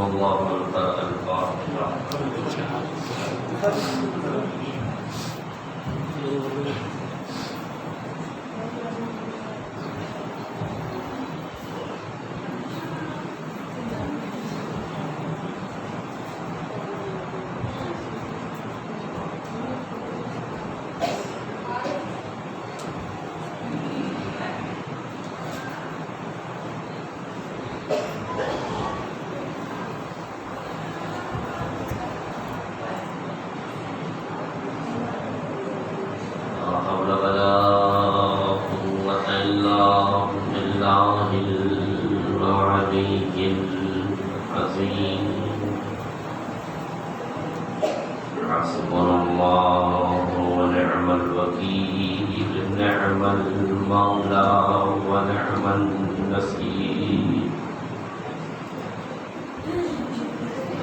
الله من قرأ الفاتحة. حسبنا الله ونعم الوكيل نعم المولى ونعم النصير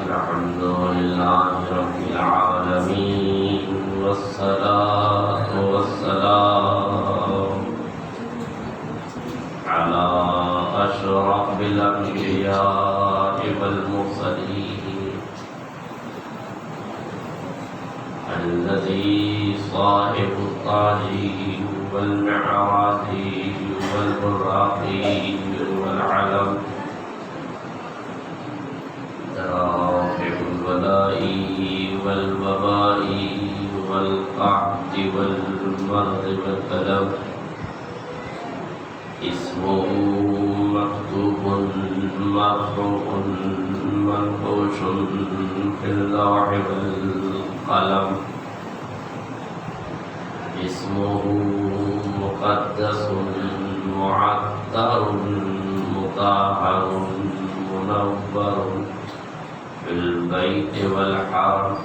الحمد لله رب العالمين والصلاة والسلام على أشرف الأنبياء والمرسلين الذي صاحب الطاج والمعراج والبراق والعلم رافع البلاء والوباء والقحط والمرض والكلم اسمه مكتوب مرفوع منقوش في اللوح والقلم اسمه مقدس معطر مطهر منور في البيت والحرم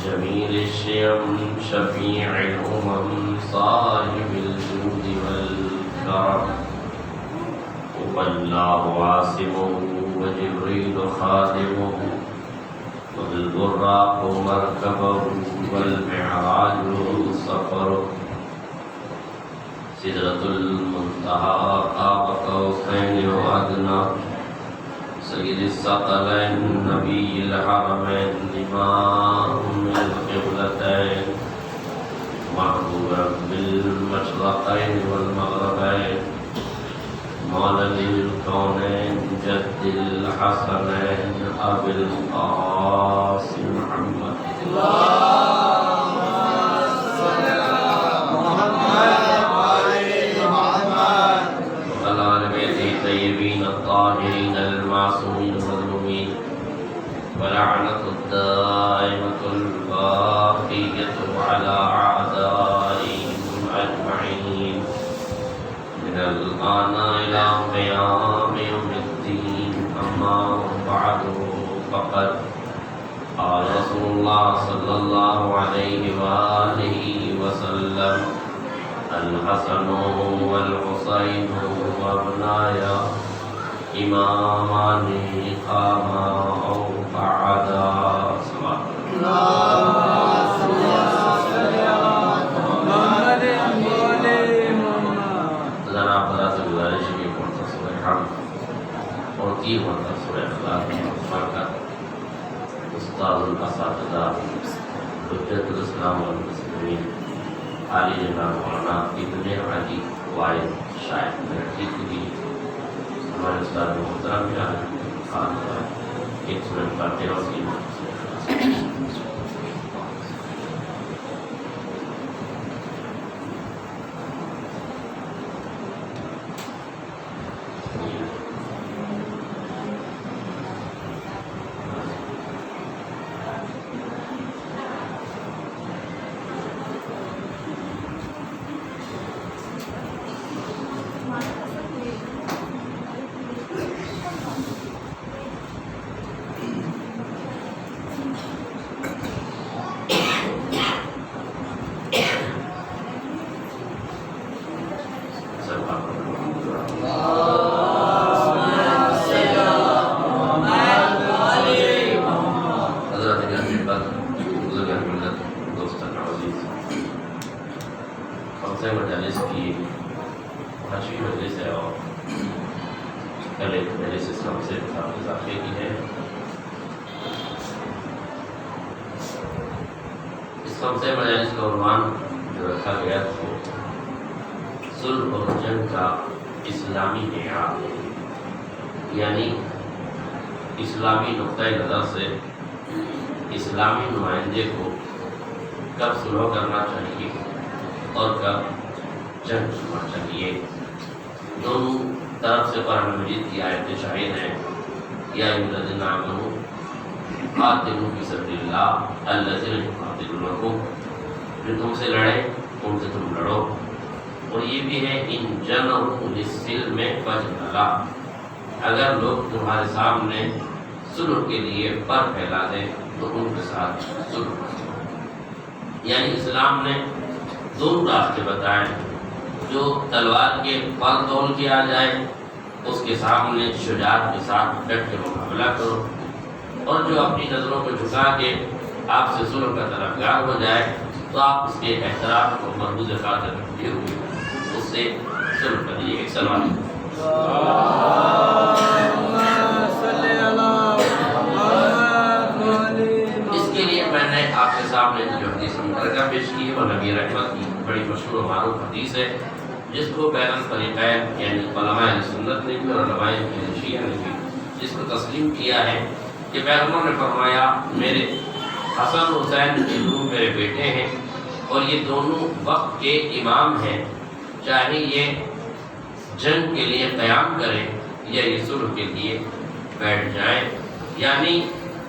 جميل الشيم شفيع الأمم صاحب الجود والكرم هو الله عاصمه وجبريل خادمه والبراق مركبه والمعراج سفره سدرة المنتهى قاب قوسين وأدنى سيد الثقلين نبي الحرمين إمام القبلتين محبوبا بالمشرقين والمغربين مولى للكونين جد الحسنين أبي القاسم محمد اللهم صل على محمد وعلى محمد وعلى آل بيته الطيبين الطاهرين المعصومين المظلومين ولعنة الدائمة الباقية على أعدائهم أجمعين من الآن إلى قيام يوم الدين أما بعد فقد قال رسول الله صلى الله عليه وآله وسلم الحسن والحسين وابنايا إمامان قاما أو قعدا استاذ الاساتذہ حجت الاسلام والمسلمین عالی جناب مولانا ابن حاجی وائد شاعر میرٹھی کی ہمارے استاد محترم خان ایک سورت فاتحہ اور سے اضافے کی ہے۔ اس خمسہ مجالس کا عنوان جو رکھا گیا تو صلح اور جنگ کا اسلامی معیار، یعنی اسلامی نقطۂ نظر سے اسلامی نمائندے کو کب صلح کرنا چاہیے اور کب جنگ کرنا چاہیے۔ دونوں طرف سے قرآن مجید کی آیتیں شاہد ہیں، یا ایھا الذین آمنوا قاتلوا فی سبیل اللہ الذین یقاتلونکم، جو تم سے لڑے ان سے تم لڑو، اور یہ بھی ہے ان جنحوا للسلم فاجنحوا، اگر لوگ تمہارے سامنے صلح کے لیے پر پھیلا دیں تو ان کے ساتھ صلح کرو۔ یعنی اسلام نے دونوں راستے بتائے، جو تلوار کے پر تول کیا جائے اس کے سامنے شجاعت کے ساتھ ڈٹ کے مقابلہ کرو، اور جو اپنی نظروں کو جھکا کے آپ سے صلح کا طلبگار ہو جائے تو آپ اس کے احترام کو مربوط خاطر رکھتے ہوئے اس سے صلح کریے۔ ایک سلام اس کے لیے میں نے آپ کے سامنے جو حدیث مبارکہ پیش کی ہے وہ نبی رحمت کی بڑی مشہور و معروف حدیث ہے، جس کو بین الفریقین یعنی علماء اہل سنت نے بھی اور علماء اہل شیعہ نے بھی جس کو تسلیم کیا ہے کہ پیغمبر نے فرمایا میرے حسن حسین دونوں میرے بیٹے ہیں اور یہ دونوں وقت کے امام ہیں، چاہے یہ جنگ کے لیے قیام کریں یا یہ صلح کے لیے بیٹھ جائیں، یعنی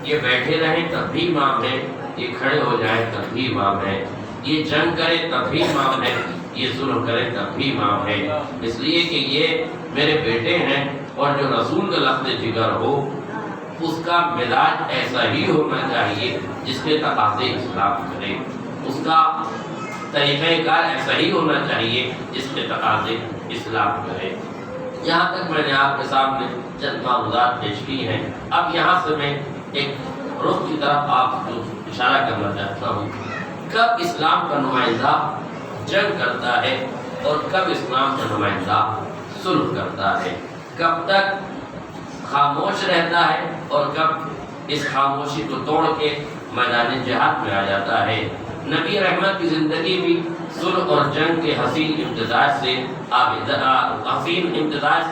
یہ بیٹھے رہیں تب بھی امام ہیں، یہ کھڑے ہو جائیں تب بھی امام ہیں، یہ جنگ کرے تب بھی امام ہے، یہ صلح کرے تب بھی امام ہے، اس لیے کہ یہ میرے بیٹے ہیں، اور جو رسول کا لفظ جگر ہو اس کا مزاج ایسا ہی ہونا چاہیے جس کے تقاضے اسلام کرے، اس کا طریقہ کار ایسا ہی ہونا چاہیے جس کے تقاضے اسلام کرے۔ یہاں تک میں نے آپ کے سامنے چند معروضات پیش کی ہیں، اب یہاں سے میں ایک رخ کی طرف آپ کو اشارہ کرنا چاہتا ہوں، کب اسلام کا نمائندہ جنگ کرتا ہے اور کب اسلام کا نمائندہ صلح کرتا ہے، کب تک خاموش رہتا ہے اور کب اس خاموشی کو توڑ کے میدان جہاد میں آ جاتا ہے۔ نبی رحمت کی زندگی بھی صلح اور جنگ کے حسین امتزاج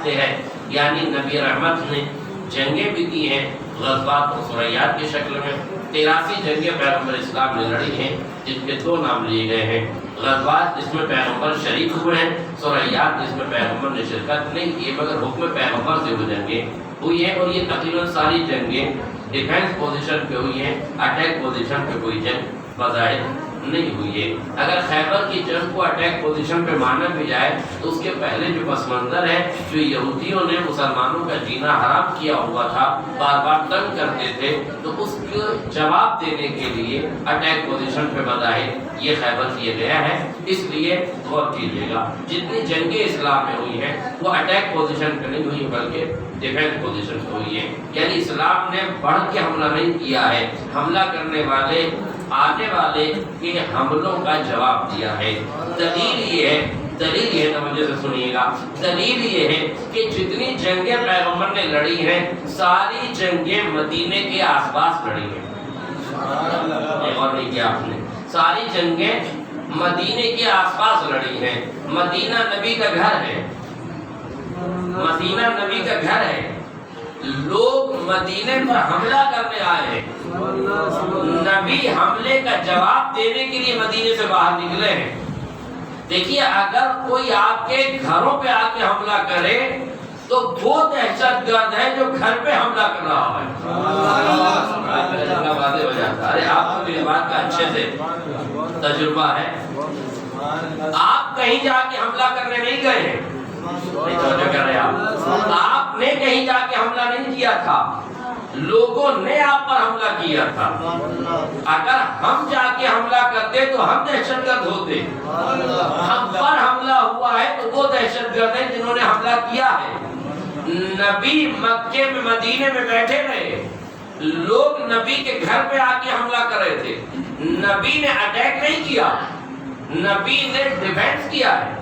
سے ہے، یعنی نبی رحمت نے جنگیں بھی کی ہیں، غزوات و سریات کی شکل میں 83 جنگیں پیغمبر اسلام نے لڑی ہیں، جن کے 2 نام لیے گئے ہیں، غزوات جس میں پیغمبر شریک ہوئے ہیں، سریات جس میں پیغمبر نے شرکت نہیں کی مگر حکم پیغمبر سے وہ جنگیں ہوئی ہیں، اور یہ تقریباً ساری جنگیں ڈیفینس پوزیشن پہ ہوئی ہیں، اٹیک پوزیشن پہ کوئی جنگ بظاہر نہیں ہوئی ہے۔ اگر خیبر کی جنگ کو اٹیک پوزیشن پہ مانا بھی جائے تو اس کے پہلے جو پس منظر ہے، جو یہودیوں نے مسلمانوں کا جینا حرام کیا ہوا تھا، بار بار تنگ کرتے تھے، تو اس کو جواب دینے کے لیے اٹیک پوزیشن پہ بظاہر یہ خیبر کیا گیا ہے، اس لیے غور کیجیے گا جتنی جنگیں اسلام میں ہوئی ہیں وہ اٹیک پوزیشن پہ نہیں ہوئی بلکہ ڈیفینس پوزیشن پہ ہوئی ہے، یعنی اسلام نے بڑھ کے حملہ نہیں کیا ہے، حملہ کرنے والے آنے والے کے حملوں کا جواب دیا ہے۔ دلیل یہ ہے توجہ سے سنیے گا، دلیل یہ ہے کہ جتنی جنگیں پیغمبر نے لڑی ہیں ساری جنگیں مدینے کے آس پاس لڑی ہیں، اور نہیں کیا آپ نے، ساری جنگیں مدینے کے آس پاس لڑی ہیں۔ مدینہ نبی کا گھر ہے، مدینہ نبی کا گھر ہے، لوگ مدینے پر حملہ کرنے آئے ہیں، نبی حملے کا جواب دینے کے لیے مدینے سے باہر نکلے ہیں۔ دیکھیے اگر کوئی آپ کے گھروں پہ آ کے حملہ کرے تو وہ دہشت گرد ہے جو گھر پہ حملہ کر رہا ہے۔ واضح ہو جاتا ہے، ارے آپ کو بھی بات کا اچھے سے تجربہ ہے، آپ کہیں جا کے حملہ کرنے نہیں گئے ہیں، آپ نے کہیں جا کے حملہ نہیں کیا تھا، لوگوں نے آپ پر حملہ کیا تھا۔ اگر ہم جا کے حملہ کرتے تو ہم دہشت گرد ہوتے، ہم پر حملہ ہوا ہے تو وہ دہشت گرد ہیں جنہوں نے حملہ کیا ہے۔ نبی مکے میں مدینے میں بیٹھے رہے، لوگ نبی کے گھر پہ آ کے حملہ کر رہے تھے، نبی نے اٹیک نہیں کیا، نبی نے ڈیفینس کیا ہے،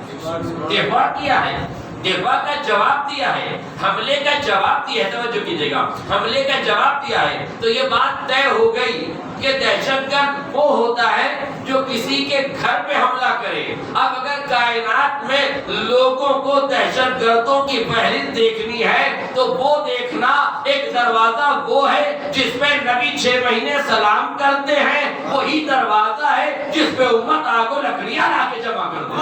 دفاع کیا ہے، دفاع کا جواب دیا ہے، حملے کا جواب دیا ہے، توجہ کیجیے گا، حملے کا جواب دیا ہے تو یہ بات طے ہو گئی کہ دہشت گرد وہ ہوتا ہے جو کسی کے گھر پہ حملہ کرے۔ اب اگر کائنات میں لوگوں کو دہشت گردوں کی فہرست دیکھنی ہے تو وہ دیکھنا ایک دروازہ وہ ہے جس پہ نبی 6 مہینے سلام کرتے ہیں، وہی دروازہ ہے جس پہ امت آگ و لکڑیاں لا کے جمع کرتے ہیں۔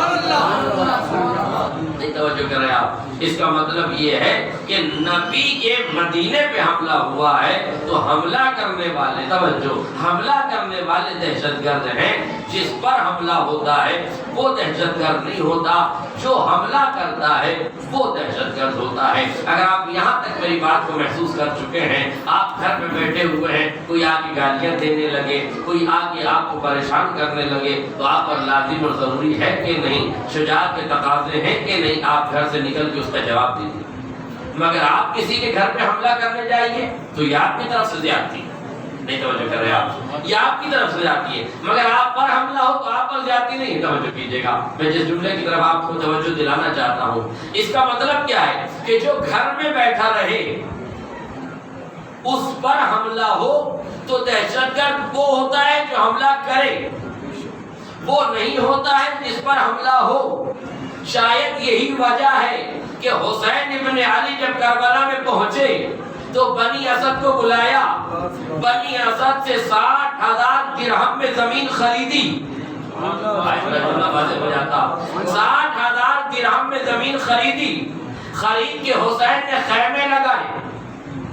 نہیں توجہ کر رہے آپ، اس کا مطلب یہ ہے کہ نبی کے مدینے پہ حملہ ہوا ہے تو حملہ کرنے والے، توجہ، حملہ کرنے والے دہشت گرد ہیں۔ جس پر حملہ ہوتا ہے وہ دہشت گرد نہیں ہوتا، جو حملہ کرتا ہے وہ دہشت گرد ہوتا ہے۔ اگر آپ یہاں تک میری بات کو محسوس کر چکے ہیں، آپ گھر میں بیٹھے ہوئے ہیں، کوئی آ کے گالیاں دینے لگے، کوئی آ کے آپ کو پریشان کرنے لگے تو آپ پر لازم اور ضروری ہے کہ نہیں، شجاعت کے تقاضے ہیں کہ نہیں، آپ گھر سے نکل کے اس کا جواب دیجیے۔ مگر آپ کسی کے گھر پہ حملہ کرنے جائیے تو یہ آپ کی طرف سے زیادتی ہے۔ نہیں توجہ کر رہے آپ، یہ آپ کی طرف سے جاتی ہے، مگر آپ پر حملہ ہو تو آپ پر زیادتی نہیں ہے۔ توجہ کیجیے گا، میں جس جملے کی طرف آپ کو توجہ دلانا چاہتا ہوں، اس کا مطلب کیا ہے کہ جو گھر میں بیٹھا رہے اس پر حملہ ہو تو دہشت گرد وہ ہوتا ہے جو حملہ کرے، وہ نہیں ہوتا ہے جس پر حملہ ہو۔ شاید یہی وجہ ہے کہ حسین ابن علی جب کربلا میں پہنچے تو بنی اسد کو بلایا، بنی اسد سے 60,000 درہم میں زمین خریدی۔ 60,000 درہم میں زمین خریدی، خرید کے حسین نے خیمے لگائے۔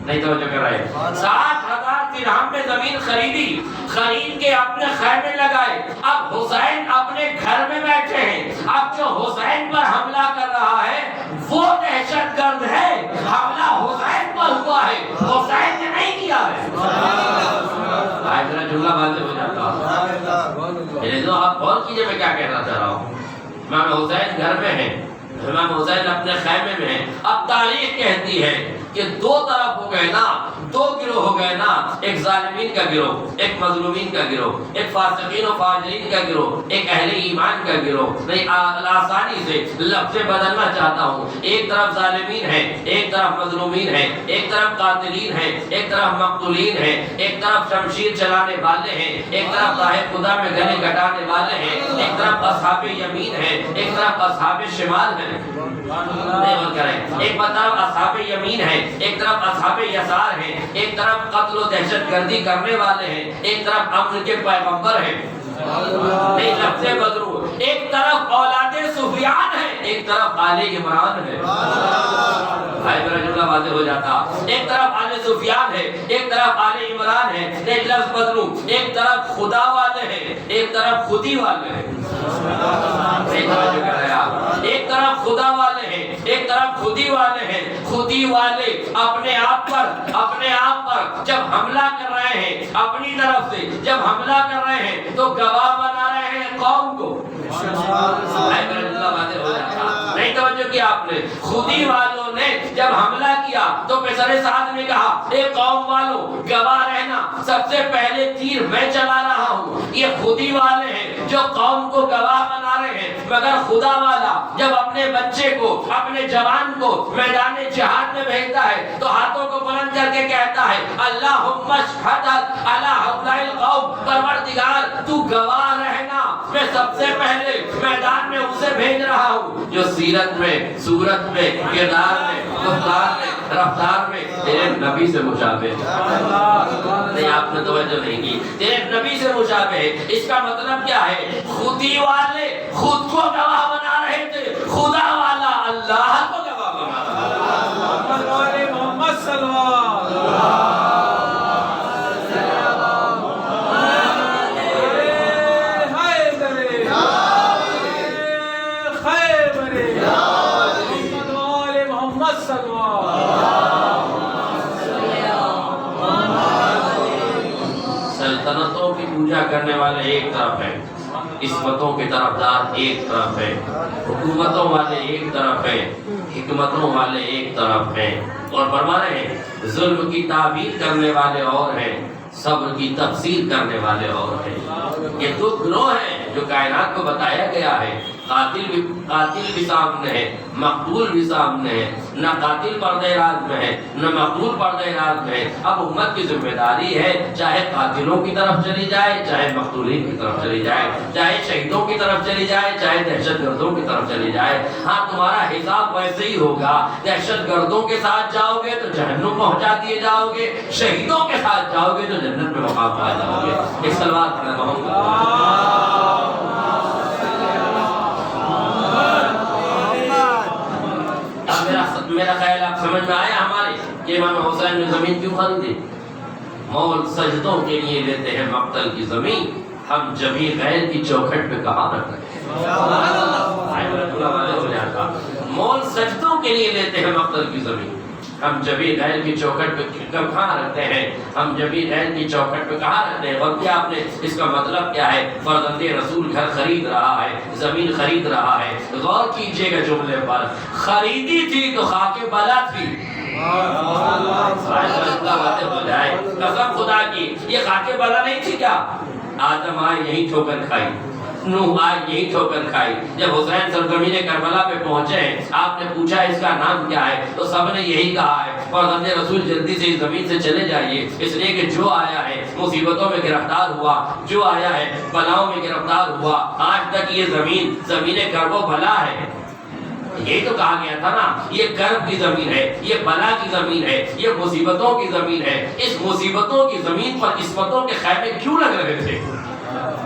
نہیں توجہ کر رہے، 60,000 درہم میں زمین خریدی، خرید کے اپنے خیمے لگائے۔ اب حسین اپنے گھر میں بیٹھے ہیں، اب جو حسین پر حملہ کر رہا ہے وہ دہشت گرد ہے، حملہ حسین پر ہوا ہے، حسین نے نہیں کیا ہے۔ میرا جملہ واضح ہو جاتا ہے، تو آپ غور کیجئے میں کیا کہنا چاہ رہا ہوں۔ امام حسین گھر میں ہیں، امام حسین اپنے خیمے میں ہیں۔ اب تاریخ کہتی ہے کہ دو طرف ہو گئے نا، دو گروہ ہو گئے نا، ایک ظالمین کا گروہ، ایک مظلومین کا گروہ، ایک فاسقین و فاجرین کا گروہ، ایک اہل ایمان کا گروہ۔ نہیں آسانی سے لفظ بدلنا چاہتا ہوں، ایک طرف ظالمین ہیں، ایک طرف مظلومین ہیں، ایک طرف قاتلین ہیں، ایک طرف مقتولین ہیں، ایک طرف شمشیر چلانے والے ہیں، ایک طرف راہ خدا میں گلے کٹانے والے ہیں، ایک طرف اصحاب یمین ہیں، ایک طرف اصحاب شمال ہیں۔ ایک طرف اصحاب یمین ہیں، ایک طرف اصحاب یسار ہیں، ایک طرف قتل و دہشت گردی کرنے والے ہیں، ایک طرف امن کے پیغمبر ہیں۔ نہیں لفظ بدرو، ایک طرف اولاد سفیان ہے، ایک طرف آل عمران ہے۔ میرا جملہ واضح ہو جاتا، ایک طرف آل سفیان ہے، ایک طرف آل عمران ہے۔ ایک لفظ بدرو، ایک طرف خدا والے ہیں، ایک طرف خودی والے ہیں۔ ایک طرف خدا والے ہیں، ایک طرف خودی والے ہیں۔ خودی والے اپنے آپ پر جب حملہ کر رہے ہیں، اپنی طرف سے جب حملہ کر رہے ہیں تو گواہ بنا رہے ہیں قوم کو۔ نہیں توجہ کیا آپ نے، خودی والوں نے جب حملہ کیا تو پیسر سعد نے کہا اے قوم والوں گواہ رہنا، سب سے پہلے تیر میں چلا رہا ہوں۔ یہ خودی والے ہیں جو قوم کو گواہ بنا رہے ہیں، مگر خدا والا جب اپنے بچے کو، اپنے جوان کو میدان جہاد میں بھیجتا ہے تو ہاتھوں کو بلند کر کے کہتا ہے اللہم اشہد علی ہؤلاء القوم، پروردگار تو گواہ رہنا، میں سب سے پہلے میدان میں اسے بھیج رہا ہوں جو سیرت میں، صورت میں، کردار میں، گفتار میں، رفتار میں تیرے نبی سے مشابہ ہے۔ نہیں آپ نے توجہ نہیں کی، تیرے نبی سے مشابہ ہے۔ اس کا مطلب کیا ہے؟ خودی والے خود کو گواہ بنا رہے تھے، خدا والا اللہ کو گواہ بنا رہا ہے۔ محمد صلی اللہ سلطنتوں کی پوجا کرنے والے ایک طرف ہیں، عصمتوں کے طرفدار ایک طرف ہیں، حکومتوں والے ایک طرف ہیں، حکمتوں والے ایک طرف ہیں، اور فرما رہے ہیں ظلم کی تعبیر کرنے والے اور ہیں، صبر کی تفسیر کرنے والے اور ہیں۔ یہ دو گروہ ہیں جو کائنات کو بتایا گیا ہے قاتل بھی سامنے ہے، مقتول بھی سامنے ہے، نہ قاتل پردہ راز میں ہے نہ مقتول پردہ راز میں ہے۔ اب امت کی ذمہ داری ہے، چاہے قاتلوں کی طرف چلی جائے، چاہے مقتولین کی طرف چلی جائے، چاہے شہیدوں کی طرف چلی جائے، چاہے دہشت گردوں کی طرف چلی جائے۔ ہاں تمہارا حساب ویسے ہی ہوگا، دہشت گردوں کے ساتھ جاؤ گے تو جہنم پہنچا دیے جاؤ گے، شہیدوں کے ساتھ جاؤ گے تو جنت میں مقام پا جاؤ گے۔ ایک صلوات پڑھیں محمد۔ میرا خیال آپ سمجھ میں آیا ہمارے کہ امام حسین نے زمین کیوں خریدی؟ مول سجدوں کے لیے لیتے ہیں مقتل کی زمین، ہم جبھی غیر کی چوکھٹ پہ کہاں رکھتے ہیں؟ مول سجدوں کے لیے لیتے ہیں مقتل کی زمین، ہم جبھی غیر کی چوکھٹ پہ کہاں رکھتے ہیں؟ ہم جبھی غیر کی چوکھٹ پہ کہاں رکھتے ہیں؟ اور کیا آپ نے اس کا مطلب کیا ہے؟ فرزند رسول گھر خرید رہا ہے، زمین خرید رہا ہے، غور کیجئے گا جملے پر، خریدی تھی تو خاک بلا تھی۔ قسم خدا کی یہ خاک بلا نہیں تھی کیا؟ آدم آئے یہی ٹھوکر کھائی، نوح آئے یہی ٹھوکر کھائی۔ جب حسین سرزمین کربلا پہ پہنچے، آپ نے پوچھا اس کا نام کیا ہے تو سب نے یہی کہا ہے فرزند رسول جلدی سے اس زمین سے چلے جائیے، اس لیے کہ جو آیا ہے مصیبتوں میں گرفتار ہوا، جو آیا ہے بلاؤں میں گرفتار ہوا، آج تک یہ زمین کرب و بلا ہے۔ یہی تو کہا گیا تھا نا، یہ کرب کی زمین ہے، یہ بلا کی زمین ہے، یہ مصیبتوں کی زمین ہے۔ اس مصیبتوں کی زمین پر عصمتوں کے خیمے کیوں لگ رہے تھے؟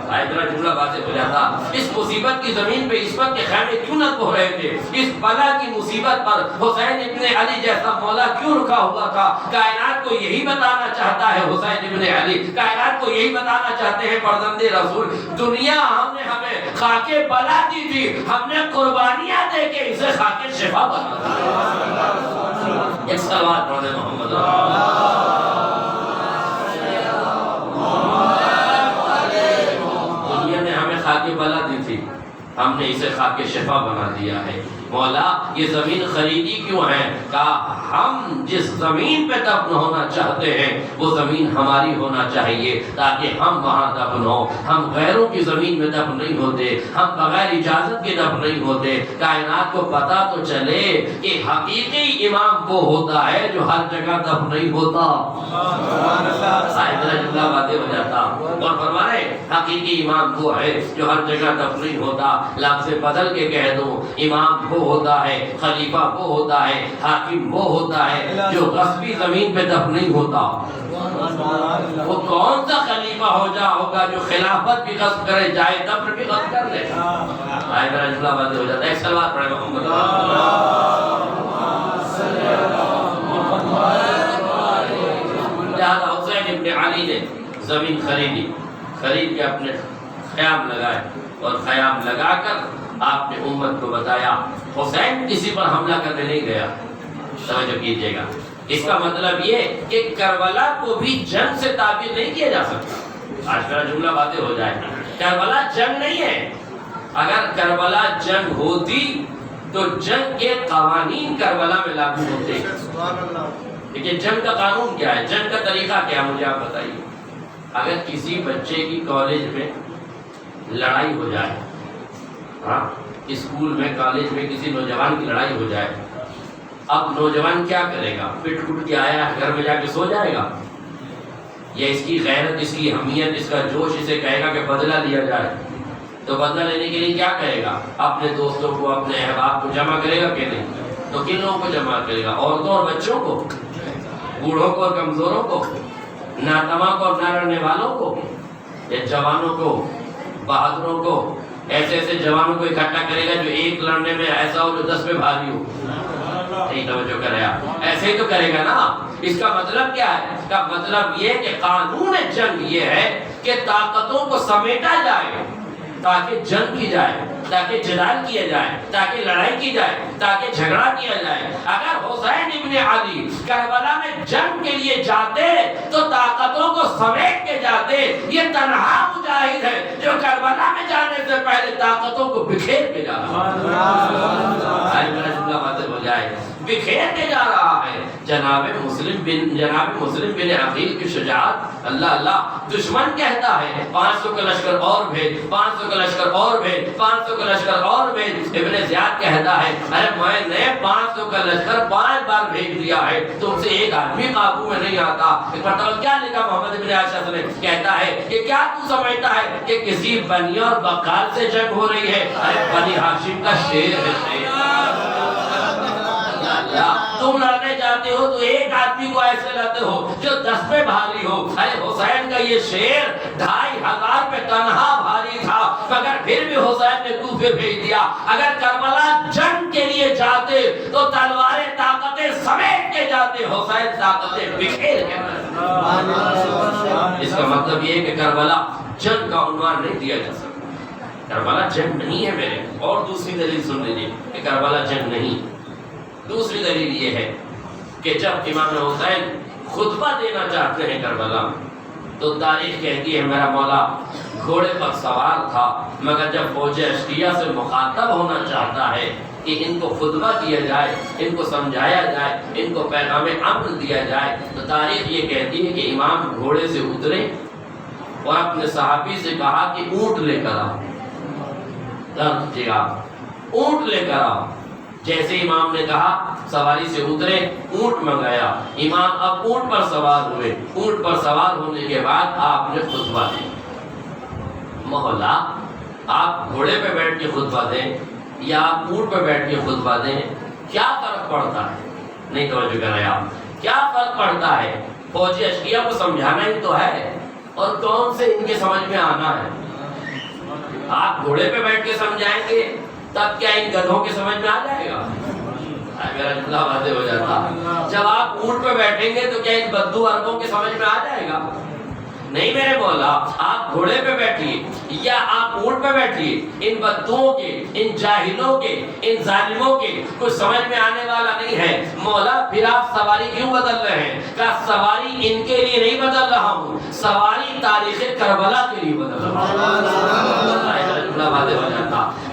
اتنا جملہ واضح ہو جاتا، اس مصیبت کی زمین پہ عصمت کے خیمے کیوں نصب ہو رہے تھے؟ اس بلا کی مصیبت پر حسین ابن علی جیسا مولا کیوں رکا ہوا تھا؟ کائنات کو یہی بتانا چاہتا ہے حسین ابن علی، کائنات کو یہی بتانا چاہتے ہیں فرزند رسول، دنیا ہمیں خاک بلا دی تھی، ہم نے قربانیاں دے کے اسے خاک شفا بنا دیا۔ ایک صلوات پڑھیں محمد۔ خاک بلا دی تھی، ہم نے اسے خاک شفا بنا دیا ہے۔ مولا یہ زمین خریدی کیوں ہے؟ کہا ہم جس زمین پہ دفن ہونا چاہتے ہیں وہ زمین ہماری ہونا چاہیے تاکہ ہم وہاں دفن ہوں، ہم غیروں کی زمین میں دفن نہیں ہوتے، ہم بغیر اجازت کے دفن نہیں ہوتے۔ کائنات کو پتا تو چلے کہ حقیقی امام وہ ہوتا ہے جو ہر جگہ دفن نہیں ہوتا۔ جملہ واضح ہو جاتا اور فرمائے حقیقی امام وہ ہے جو ہر جگہ دفن نہیں ہوتا۔ لفظ بدل کے کہہ دوں، امام وہ ہوتا ہے، خلیفہ وہ ہوتا ہے، حاکم وہ ہوتا ہے جو غصبی زمین پہ دفن نہیں ہوتا۔ وہ کون سا خلیفہ ہوگا جو خلافت بھی غصب کرے، جائے دفن بھی غصب کر لے؟ آئے میرا جملہ واضح ہو جاتا ہے۔ ایک صلوات پڑھیں محمد۔ لہذا حسین ابن علی نے زمین خرید کے اپنے خیام لگائے اور خیام لگا کر آپ نے امت کو بتایا حسین کسی پر حملہ کرنے نہیں گیا۔ توجہ کیجئے گا، اس کا مطلب یہ کہ کربلا کو بھی جنگ سے تعبیر نہیں کیا جا سکتا۔ آج میرا جملہ واضح ہو جائے، کربلا جنگ نہیں ہے۔ اگر کربلا جنگ ہوتی تو جنگ کے قوانین کربلا میں لاگو ہوتے۔ لیکن جنگ کا قانون کیا ہے، جنگ کا طریقہ کیا، مجھے آپ بتائیے۔ اگر کسی بچے کی کالج میں لڑائی ہو جائے، ہاں اسکول میں کالج میں کسی نوجوان کی لڑائی ہو جائے، اب نوجوان کیا کرے گا؟ پٹ پٹ کے آیا گھر میں جا کے سو جائے گا؟ یا اس کی غیرت، اس کی اہمیت، اس کا جوش اسے کہے گا کہ بدلہ لیا جائے؟ تو بدلہ لینے کے لیے کیا کرے گا؟ اپنے دوستوں کو، اپنے احباب کو جمع کرے گا کہ نہیں؟ تو کن لوگوں کو جمع کرے گا؟ عورتوں اور بچوں کو، بوڑھوں کو اور کمزوروں کو، ناتواں کو اور نہ لڑنے والوں کو، یا جوانوں کو، بہادروں کو؟ ایسے جوانوں کو اکٹھا کرے گا جو ایک لڑنے میں ایسا ہو جو 10 میں بھاری ہو؟ نہیں توجہ کرے گا، ایسے ہی تو کرے گا نا۔ اس کا مطلب کیا ہے؟ اس کا مطلب یہ کہ قانون جنگ یہ ہے کہ طاقتوں کو سمیٹا جائے تاکہ جنگ کی جائے، تاکہ جدال کیا جائے، تاکہ لڑائی کی جائے، تاکہ جھگڑا کیا جائے۔ اگر حسین ابن علی کربلا میں جنگ کے لیے جاتے تو طاقتوں کو سمیٹ کے جاتے۔ یہ تنہا مجاہد ہے جو کربلا میں جانے سے پہلے طاقتوں کو بکھیر کے جاتا۔ میرا جملہ واضح ہو جائے، بکھیر کے جا رہا ہے۔ جناب مسلم بن عقیل کی شجاعت، اللہ اللہ، دشمن کہتا ہے 500 کا لشکر اور بھیج، 500 کا لشکر اور بھیج، 500 کا لشکر اور بھیج۔ ابن زیاد کہتا ہے ارے میں نے 500 کا لشکر 5 بار بھیج دیا ہے، تم سے ایک آدمی قابو میں نہیں آتا۔ ایک مرتبہ کیا لکھا محمد ابن عاشر نے، کہتا ہے کہ کیا تو سمجھتا ہے کہ کسی بنی اور بقال سے جنگ ہو رہی ہے؟ ارے بنی ہاشم کا شیر ہے، شیر۔ تم لڑنے جاتے ہو تو ایک آدمی کو ایسے لڑتے ہو جو 10 پہ بھاری ہو۔ ارے حسین کا یہ شیر 2500 پہ تنہا بھاری تھا، مگر پھر بھی حسین نے کوفے بھیج دیا۔ اگر کربلا جنگ کے لیے جاتے تو تلواریں طاقتیں سمیٹ کے جاتے، حسین طاقتیں بکھیر کے جاتے۔ اس کا مطلب یہ ہے کہ کربلا جنگ کا عنوان نہیں دیا جا سکتا۔ کربلا جنگ نہیں ہے میرے۔ اور دوسری دلیل سن لیجیے کہ کربلا جنگ نہیں۔ دوسری دلیل یہ ہے کہ جب امام حسین خطبہ دینا چاہتے ہیں کربلا میں تو تاریخ کہتی ہے میرا مولا گھوڑے پر سوار تھا، مگر جب فوج اشقیہ سے مخاطب ہونا چاہتا ہے کہ ان کو خطبہ دیا جائے، ان کو سمجھایا جائے، ان کو پیغام امن دیا جائے، تو تاریخ یہ کہتی ہے کہ امام گھوڑے سے اترے اور اپنے صحابی سے کہا کہ اونٹ لے کر آؤ، درد جگہ اونٹ لے کر آؤ۔ جیسے امام نے کہا سواری سے اترے، اونٹ منگایا، امام اب اونٹ پر سوار ہوئے۔ اونٹ پر سوار ہونے کے بعد آپ نے خطبہ دیا۔ مولا آپ گھوڑے پہ بیٹھ کے خطبہ دیں یا آپ اونٹ پہ بیٹھ کے خطبہ دیں، کیا فرق پڑتا ہے؟ نہیں توجہ کر رہے آپ، کیا فرق پڑتا ہے؟ فوجی اشقیہ کو سمجھانا ہی تو ہے، اور کون سے ان کے سمجھ میں آنا ہے؟ آپ گھوڑے پہ بیٹھ کے سمجھائیں گے تب کیا ان گدھوں کے سمجھ میں آ جائے گا؟ میرا جملہ واضح ہو جاتا۔ جب آپ اونٹ پہ بیٹھیں گے تو کیا ان بدو عربوں کے سمجھ میں آ جائے گا؟ نہیں میرے مولا، آپ گھوڑے پہ بیٹھیے یا آپ اونٹ پہ بیٹھیے، ان بدوؤں کے، ان جاہلوں کے، ان ظالموں کے کچھ سمجھ میں آنے والا نہیں ہے۔ مولا پھر آپ سواری کیوں بدل رہے ہیں؟ کہ سواری ان کے لیے نہیں بدل رہا ہوں، سواری تاریخ کربلا کے لیے بدل رہا ہوں۔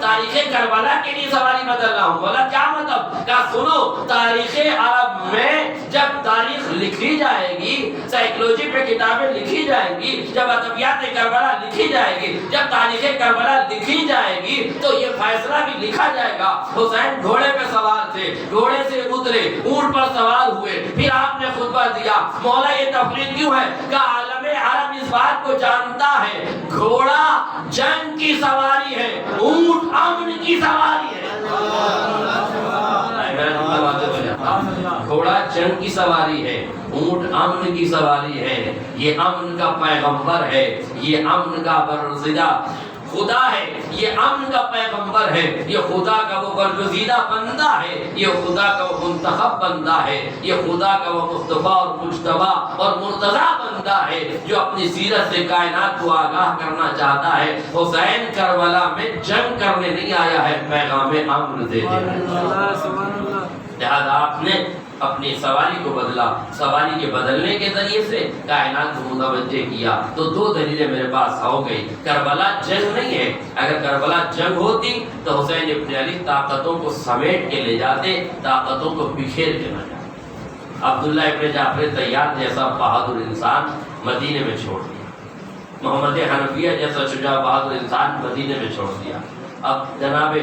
تاریخ کربلا کے لیے سواری بدل رہا ہوں۔ بولا کیا مطلب؟ کہا سنو، تاریخ عرب میں جب تاریخ لکھی جائے گی، سائیکلوجی پہ کتابیں لکھی جائیں گی، جب ادبیات کربلا لکھی جائے گی، جب تاریخ کربلا لکھی جائے گی تو یہ فیصلہ بھی لکھا جائے گا حسین گھوڑے پہ سوار تھے، گھوڑے سے اترے، اونٹ پر سوار ہوئے، پھر آپ نے خطبہ دیا۔ مولا یہ تفریق کیوں ہے؟ کہ عالم عرب اس بات کو جانتا ہے گھوڑا جنگ کی سواری ہے، اونٹ امن کی سواری ہے۔ گھوڑا جنگ کی سواری ہے، اونٹ امن کی سواری ہے۔ یہ امن کا پیغمبر ہے، یہ امن کا برگزیدہ خدا ہے، یہ امن کا پیغمبر ہے، یہ خدا کا وہ برگزیدہ بندہ ہے، یہ خدا کا وہ منتخب بندہ ہے، یہ خدا کا وہ مصطفیٰ اور مجتبیٰ اور مرتضیٰ بندہ ہے جو اپنی سیرت سے کائنات کو آگاہ کرنا چاہتا ہے۔ حسین کربلا میں جنگ کرنے نہیں آیا ہے، پیغام امن دے دے۔ لہذا آپ نے اپنی سواری کو بدلا، سواری کے بدلنے کے ذریعے سے کائنات کو متوجہ کیا۔ تو دو دلیلیں میرے پاس ہو گئی۔ کربلا جنگ نہیں ہے، اگر کربلا جنگ ہوتی تو حسین ابن علی طاقتوں کو سمیٹ کے لے جاتے، طاقتوں کو بکھیر کے نہ جاتے۔ عبداللہ ابن جعفر طیار جیسا بہادر انسان مدینے میں چھوڑ دیا، محمد حنفیہ جیسا شجاع بہادر انسان مدینے میں چھوڑ دیا، اب جناب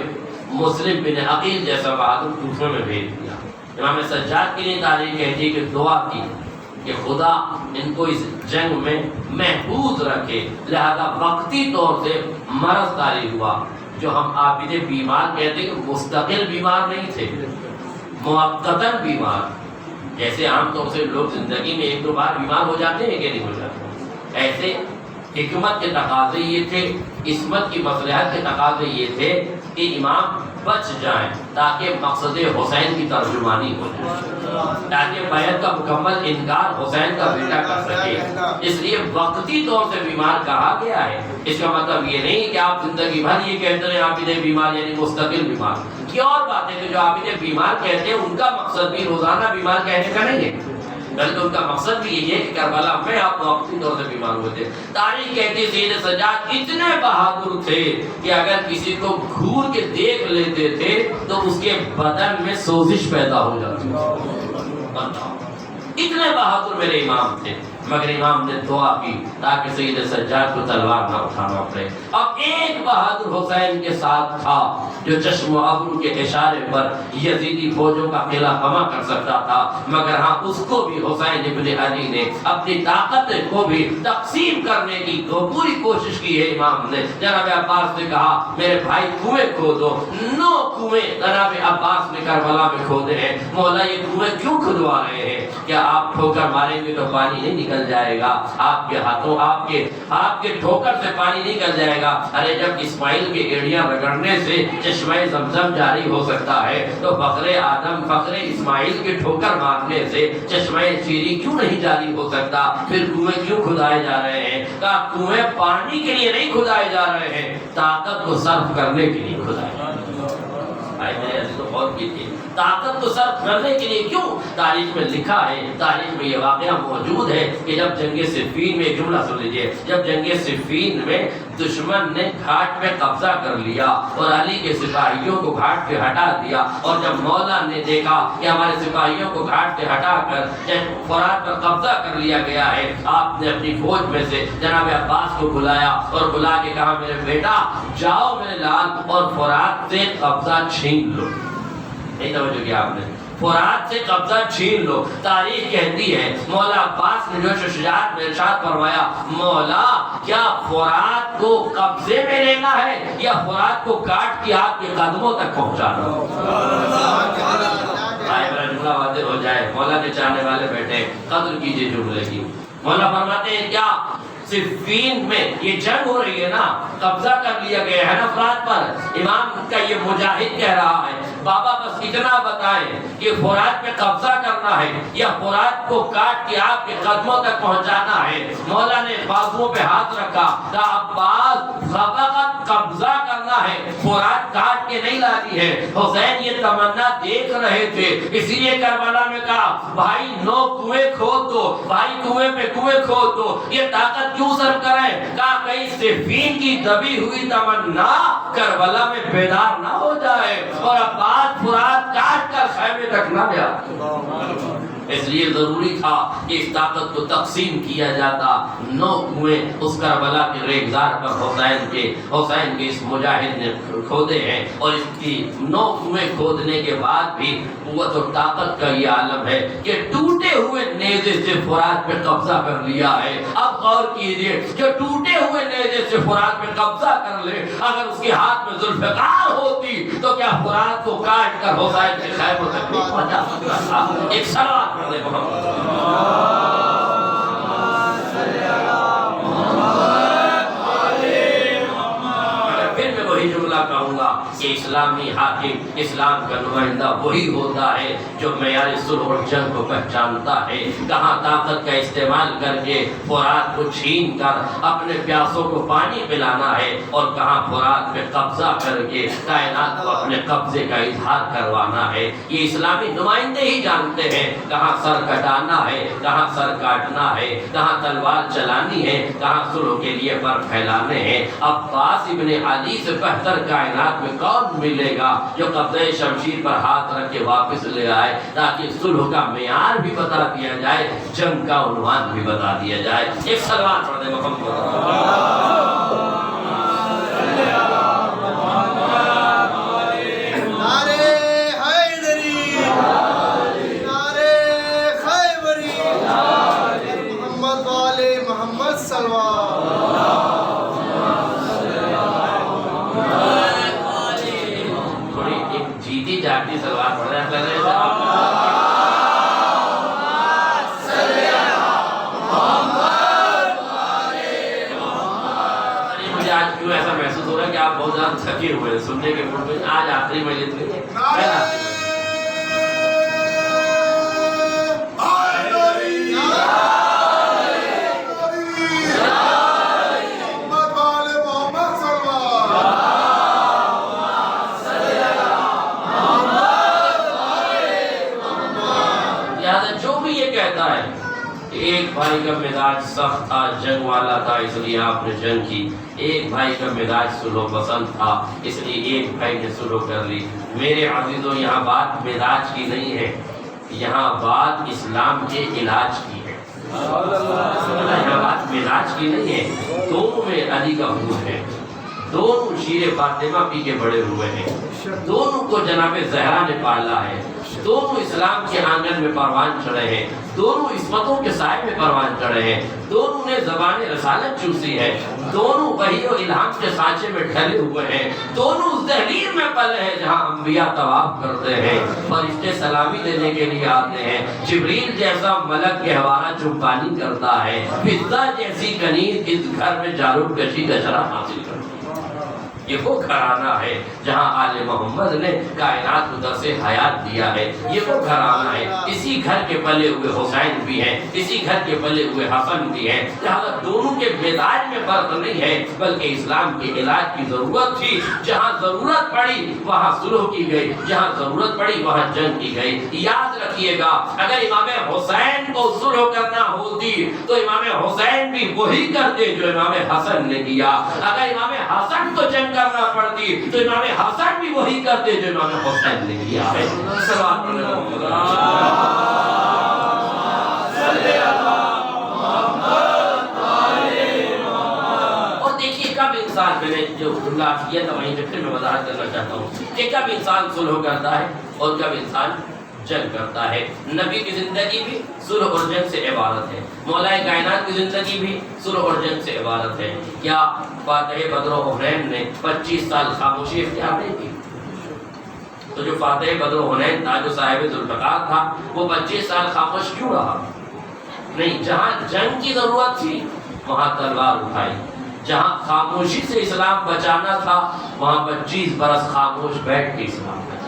مسلم بن عقیل جیسا بہادر کوفے میں بھیج دیا۔ امام سجاد کی تاریخ کہتی ہے کہ دعا کی کہ خدا ان کو اس جنگ میں محفوظ رکھے، لہذا وقتی طور سے مرض طاری ہوا، جو ہم عابد بیمار کہتے ہیں کہ مستقل بیمار نہیں تھے، موقتاً بیمار، جیسے عام طور سے لوگ زندگی میں ایک دو بار بیمار ہو جاتے ہیں کہ نہیں ہو جاتے، ایسے حکمت کے تقاضے یہ تھے، عصمت کی مصلحت کے تقاضے یہ تھے کہ امام بچ جائیں تاکہ مقصد حسین کی ترجمانی ہو جائے، تاکہ بیعت کا مکمل انکار حسین کا بیٹا کر سکے، اس لیے وقتی طور سے بیمار کہا گیا ہے۔ اس کا مطلب یہ نہیں کہ آپ زندگی بھر یہ کہتے ہیں عابد بیمار یعنی مستقل بیمار۔ یہ اور بات ہے کہ جو عابد بیمار کہتے ہیں ان کا مقصد بھی روزانہ بیمار کہنے کا نہیں ہے، بلکہ ان کا مقصد بھی یہی ہے کہ کربلا میں آپ وقتی طور سے بیمار ہوئے تھے۔ تاریخ کہتی ہے سید سجاد اتنے بہادر تھے کہ اگر کسی کو گھور کے دیکھ لیتے تھے تو اس کے بدن میں سوزش پیدا ہو جاتی تھی۔ اتنے بہادر میرے امام تھے، مگر امام نے دعا کی تاکہ سید سجاد کو تلوار نہ اٹھانا پڑے۔ اب ایک بہادر حسین کے ساتھ تھا جو چشم و ابرو کے اشارے پر یزیدی فوجوں کا قلعہ بما کر سکتا تھا، مگر ہاں اس کو بھی حسین ابن علی نے اپنی طاقت کو بھی تقسیم کرنے کی پوری کوشش کی ہے۔ امام نے جناب عباس نے کہا میرے بھائی کنویں کھودو، 9 کنویں جناب عباس نے کربلا میں کھودے ہیں۔ مولا یہ کنویں کیوں کھدوا رہے ہیں؟ کیا آپ ٹھوکر ماریں گے تو پانی نہیں نکل جائے گا؟ آپ کے ہاتھوں آپ کے ٹھوکر سے پانی نکل جائے گا؟ ارے جب اسماعیل کے ایڑیاں رگڑنے سے چشمہ زمزم جاری ہو سکتا ہے تو فخر آدم فخر اسماعیل کے ٹھوکر مارنے سے چشمہ شیری کیوں نہیں جاری ہو سکتا؟ پھر کنویں کیوں کھدائے جا رہے ہیں؟ کہا کنویں پانی کے لیے نہیں کھدائے جا رہے ہیں، طاقت کو صرف کرنے کے لیے کھدائے جا رہے ہیں۔ ایسے تو غور کیجیے، طاقت کو صرف کرنے کے لیے کیوں؟ تاریخ میں لکھا ہے، تاریخ میں یہ واقعہ موجود ہے کہ جب جنگ صفین میں، جملہ سن لیجیے، جب جنگ صفین میں دشمن نے گھاٹ پہ قبضہ کر لیا اور علی کے سپاہیوں کو گھاٹ پہ ہٹا دیا، اور جب مولا نے دیکھا کہ ہمارے سپاہیوں کو گھاٹ پہ ہٹا کر فرات پر قبضہ کر لیا گیا ہے، آپ نے اپنی فوج میں سے جناب عباس کو بلایا اور بلا کے کہا میرے بیٹا جاؤ میرے لال اور فرات سے قبضہ چھین لو۔ نہیں توجہ کیا آپ نے؟ فرات سے قبضہ چھین لو۔ تاریخ کہتی ہے مولا عباس نے جو شجاعت میں ارشاد فرمایا، مولا کیا فرات کو قبضے میں لینا ہے یا فرات کو کاٹ کے آپ کے قدموں تک پہنچانا؟ آئے میرا جملہ واضح ہو جائے، مولا کے چاہنے والے بیٹھے قدر کیجئے جملے کی۔ مولا فرماتے ہیں کیا صفین میں یہ جنگ ہو رہی ہے نا، قبضہ کر لیا گیا ہے نا فرات پر، امام کا یہ مجاہد کہہ رہا ہے بابا بس اتنا بتائیں کہ فرات پہ قبضہ کرنا ہے یا فرات کو کاٹ کے آپ کے قدموں تک پہنچانا ہے؟ مولا نے بازوؤں پہ ہاتھ رکھا، کہا عباس فقط قبضہ کرنا ہے، فرات کاٹ کے نہیں لانی ہے۔ حسین یہ تمنا دیکھ رہے تھے، اسی لیے کربلا میں کہا بھائی 9 کنویں کھود دو، بھائی کنویں پہ کنویں کھود دو، یہ طاقت کیوں صرف کریں؟ کہا کہیں صفین کی دبی ہوئی تمنا کربلا میں بیدار نہ ہو جائے اور عباس فرات کاٹ کر خیمے تک نہ لے آتے۔ اس لیے ضروری تھا کہ اس طاقت کو تقسیم کیا جاتا۔ 9 کنویں اس کربلا کے ریگزار پر حسین کے اس مجاہد نے کھودے ہیں، اور اس کی 9 کنویں کھودنے کے بعد بھی قوت اور طاقت کا یہ عالم ہے کہ ٹوٹے ہوئے نیزے سے فرات پہ قبضہ کر لیا ہے۔ اب غور کیجئے، جو ٹوٹے ہوئے نیزے سے فرات پہ قبضہ کر لے، اگر اس کے ہاتھ میں ذوالفقار ہوتی تو کیا فرات کو کاٹ کر حسین کے خیموں تک نہیں پہنچا سکتا تھا؟ ایک سوال پڑھنے محمد جملہ کہوں گا کہ اسلامی حاکم، اسلام کا نمائندہ وہی ہوتا ہے جو معیار صلح اور جنگ کو پہچانتا ہے۔ کہاں طاقت کا استعمال کر کے فرات کو چھین کر اپنے پیاسوں کو پانی پلانا ہے، اور کہاں فرات پہ قبضہ کر کے کائنات کو اپنے قبضے کا اظہار کروانا ہے۔ یہ اسلامی نمائندے ہی جانتے ہیں کہاں سر کٹانا ہے، کہاں سر کاٹنا ہے، کہاں تلوار چلانی ہے، کہاں صلح کے لیے پر پھیلانے ہیں۔ عباس ابن علی سے بہتر کائنات میں کون ملے گا جو قبضہ شمشیر پر ہاتھ رکھ کے واپس لے آئے، تاکہ صلح کا معیار بھی بتا دیا جائے، جنگ کا عنوان بھی بتا دیا جائے۔ ایک سلوات پڑھ دیں محمد۔ جیتی جاگتی سلوات پڑھ رہے ہیں۔ مجھے آج کیوں ایسا محسوس ہو رہا ہے کہ آپ بہت زیادہ تھکے ہوئے ہیں سننے کے موڈ میں۔ آج آخری مجلس میں جو بھی یہ کہتا ہے ایک بھائی کا مزاج سخت تھا، جنگ والا تھا، اس لیے آپ نے جنگ کی. ایک بھائی کا مزاج صلح پسند تھا، اس لیے ایک بھائی نے صلح کر لی. میرے عزیزوں، یہاں بات مزاج کی نہیں ہے، یہاں بات اسلام کے علاج کی ہے. یہاں بات مزاج کی نہیں ہے. دونوں میں علی کا خون ہے، دونوں شیر فاطمہ پی کے بڑے ہوئے ہیں، دونوں کو جناب زہرا نے پالا ہے، دونوں اسلام کے آنگن میں پروان چڑھے ہیں، دونوں عصمتوں کے سائے میں پروان چڑھے ہیں، دونوں نے زبان رسالت چوسی ہے، دونوں وحی و الہام کے سانچے میں ڈھلے ہوئے ہیں، دونوں اس دہلیز میں پلے ہیں جہاں انبیاء طواف کرتے ہیں، فرشتے سلامی دینے کے لیے آتے ہیں، جبریل جیسا ملک کے حوالہ چمپانی کرتا ہے، فضہ جیسی کنیز اس گھر میں جارب کشی کا شرف حاصل کرتی ہے. یہ وہ گھرانہ ہے جہاں آل محمد نے کائنات کو درس حیات دیا ہے. یہ وہ گھرانہ ہے، اسی گھر کے پلے ہوئے حسین بھی ہیں، اسی گھر کے پلے ہوئے حسن بھی ہیں. لہٰذا دونوں کے مزاج میں فرق نہیں ہے، بلکہ اسلام کے علاج کی ضرورت تھی. جہاں ضرورت پڑی وہاں صلح کی گئی، جہاں ضرورت پڑی وہاں جنگ کی گئی. یاد رکھیے گا، اگر امام حسین کو صلح کرنا ہوتی تو امام حسین بھی وہی کرتے جو امام حسن نے کیا. اگر امام حسن کو جنگ کرنا پڑتی تو امام حسن بھی وہی کرتے جو امام حسین نے کیا ہے. اور دیکھیے کب انسان، میں نے جو جملہ کیا تھا وہیں پھر میں وضاحت کرنا چاہتا ہوں کہ کب انسان صلح کرتا ہے اور کب انسان جنگ کرتا ہے. نبی کی زندگی بھی صلح اور جنگ سے عبارت ہے، مولا کائنات کی زندگی بھی صلح اور جنگ سے عبارت ہے. کیا فاتح بدر و حنین نے 25 سال خاموشی اختیار نہیں کی؟ تو جو فاتح بدر و حنین تھا، جو صاحب ذوالفقار تھا، وہ 25 سال خاموش کیوں رہا؟ نہیں، جہاں جنگ کی ضرورت تھی وہاں تلوار اٹھائی. جہاں خاموشی سے اسلام بچانا تھا وہاں 25 برس خاموش بیٹھ کے اسلام بچایا.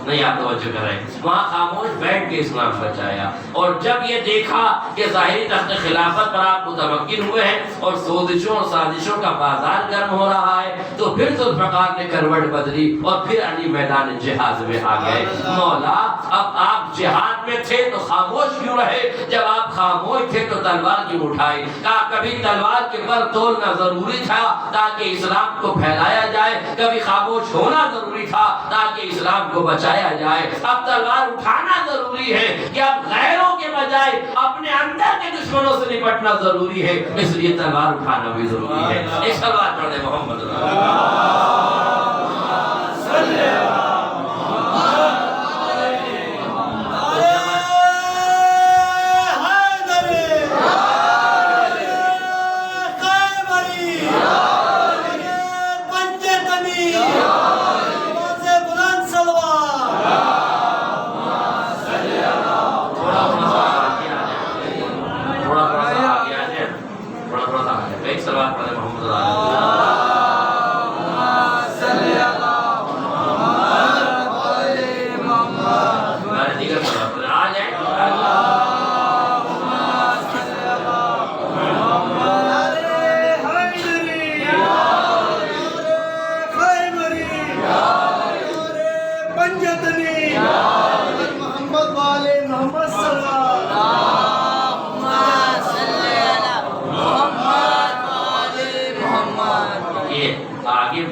نہیں، آپ توجہ کریں، وہاں خاموش بیٹھ کے اسلام بچایا. اور جب یہ دیکھا کہ ظاہری تخت خلافت پر آپ متمکن ہوئے ہیں اور سوزشوں اور سازشوں کا بازار گرم ہو رہا ہے، تو پھر ذوالفقار نے کروٹ بدلی اور پھر علی میدان جہاد میں آ گئے. مولا، اب آپ جہاد میں تھے تو خاموش کیوں رہے؟ جب آپ خاموش تھے تو تلوار کیوں اٹھائی؟ کہا کبھی تلوار کے پر تولنا ضروری تھا تاکہ اسلام کو پھیلایا جائے، کبھی خاموش ہونا ضروری تھا تاکہ اسلام کو بچایا جائے. اب تلوار اٹھانا ضروری ہے کہ اب غیروں کے بجائے اپنے اندر کے دشمنوں سے نپٹنا ضروری ہے، اس لیے تلوار اٹھانا بھی ضروری ہے. ایک سلوات پڑھیں محمد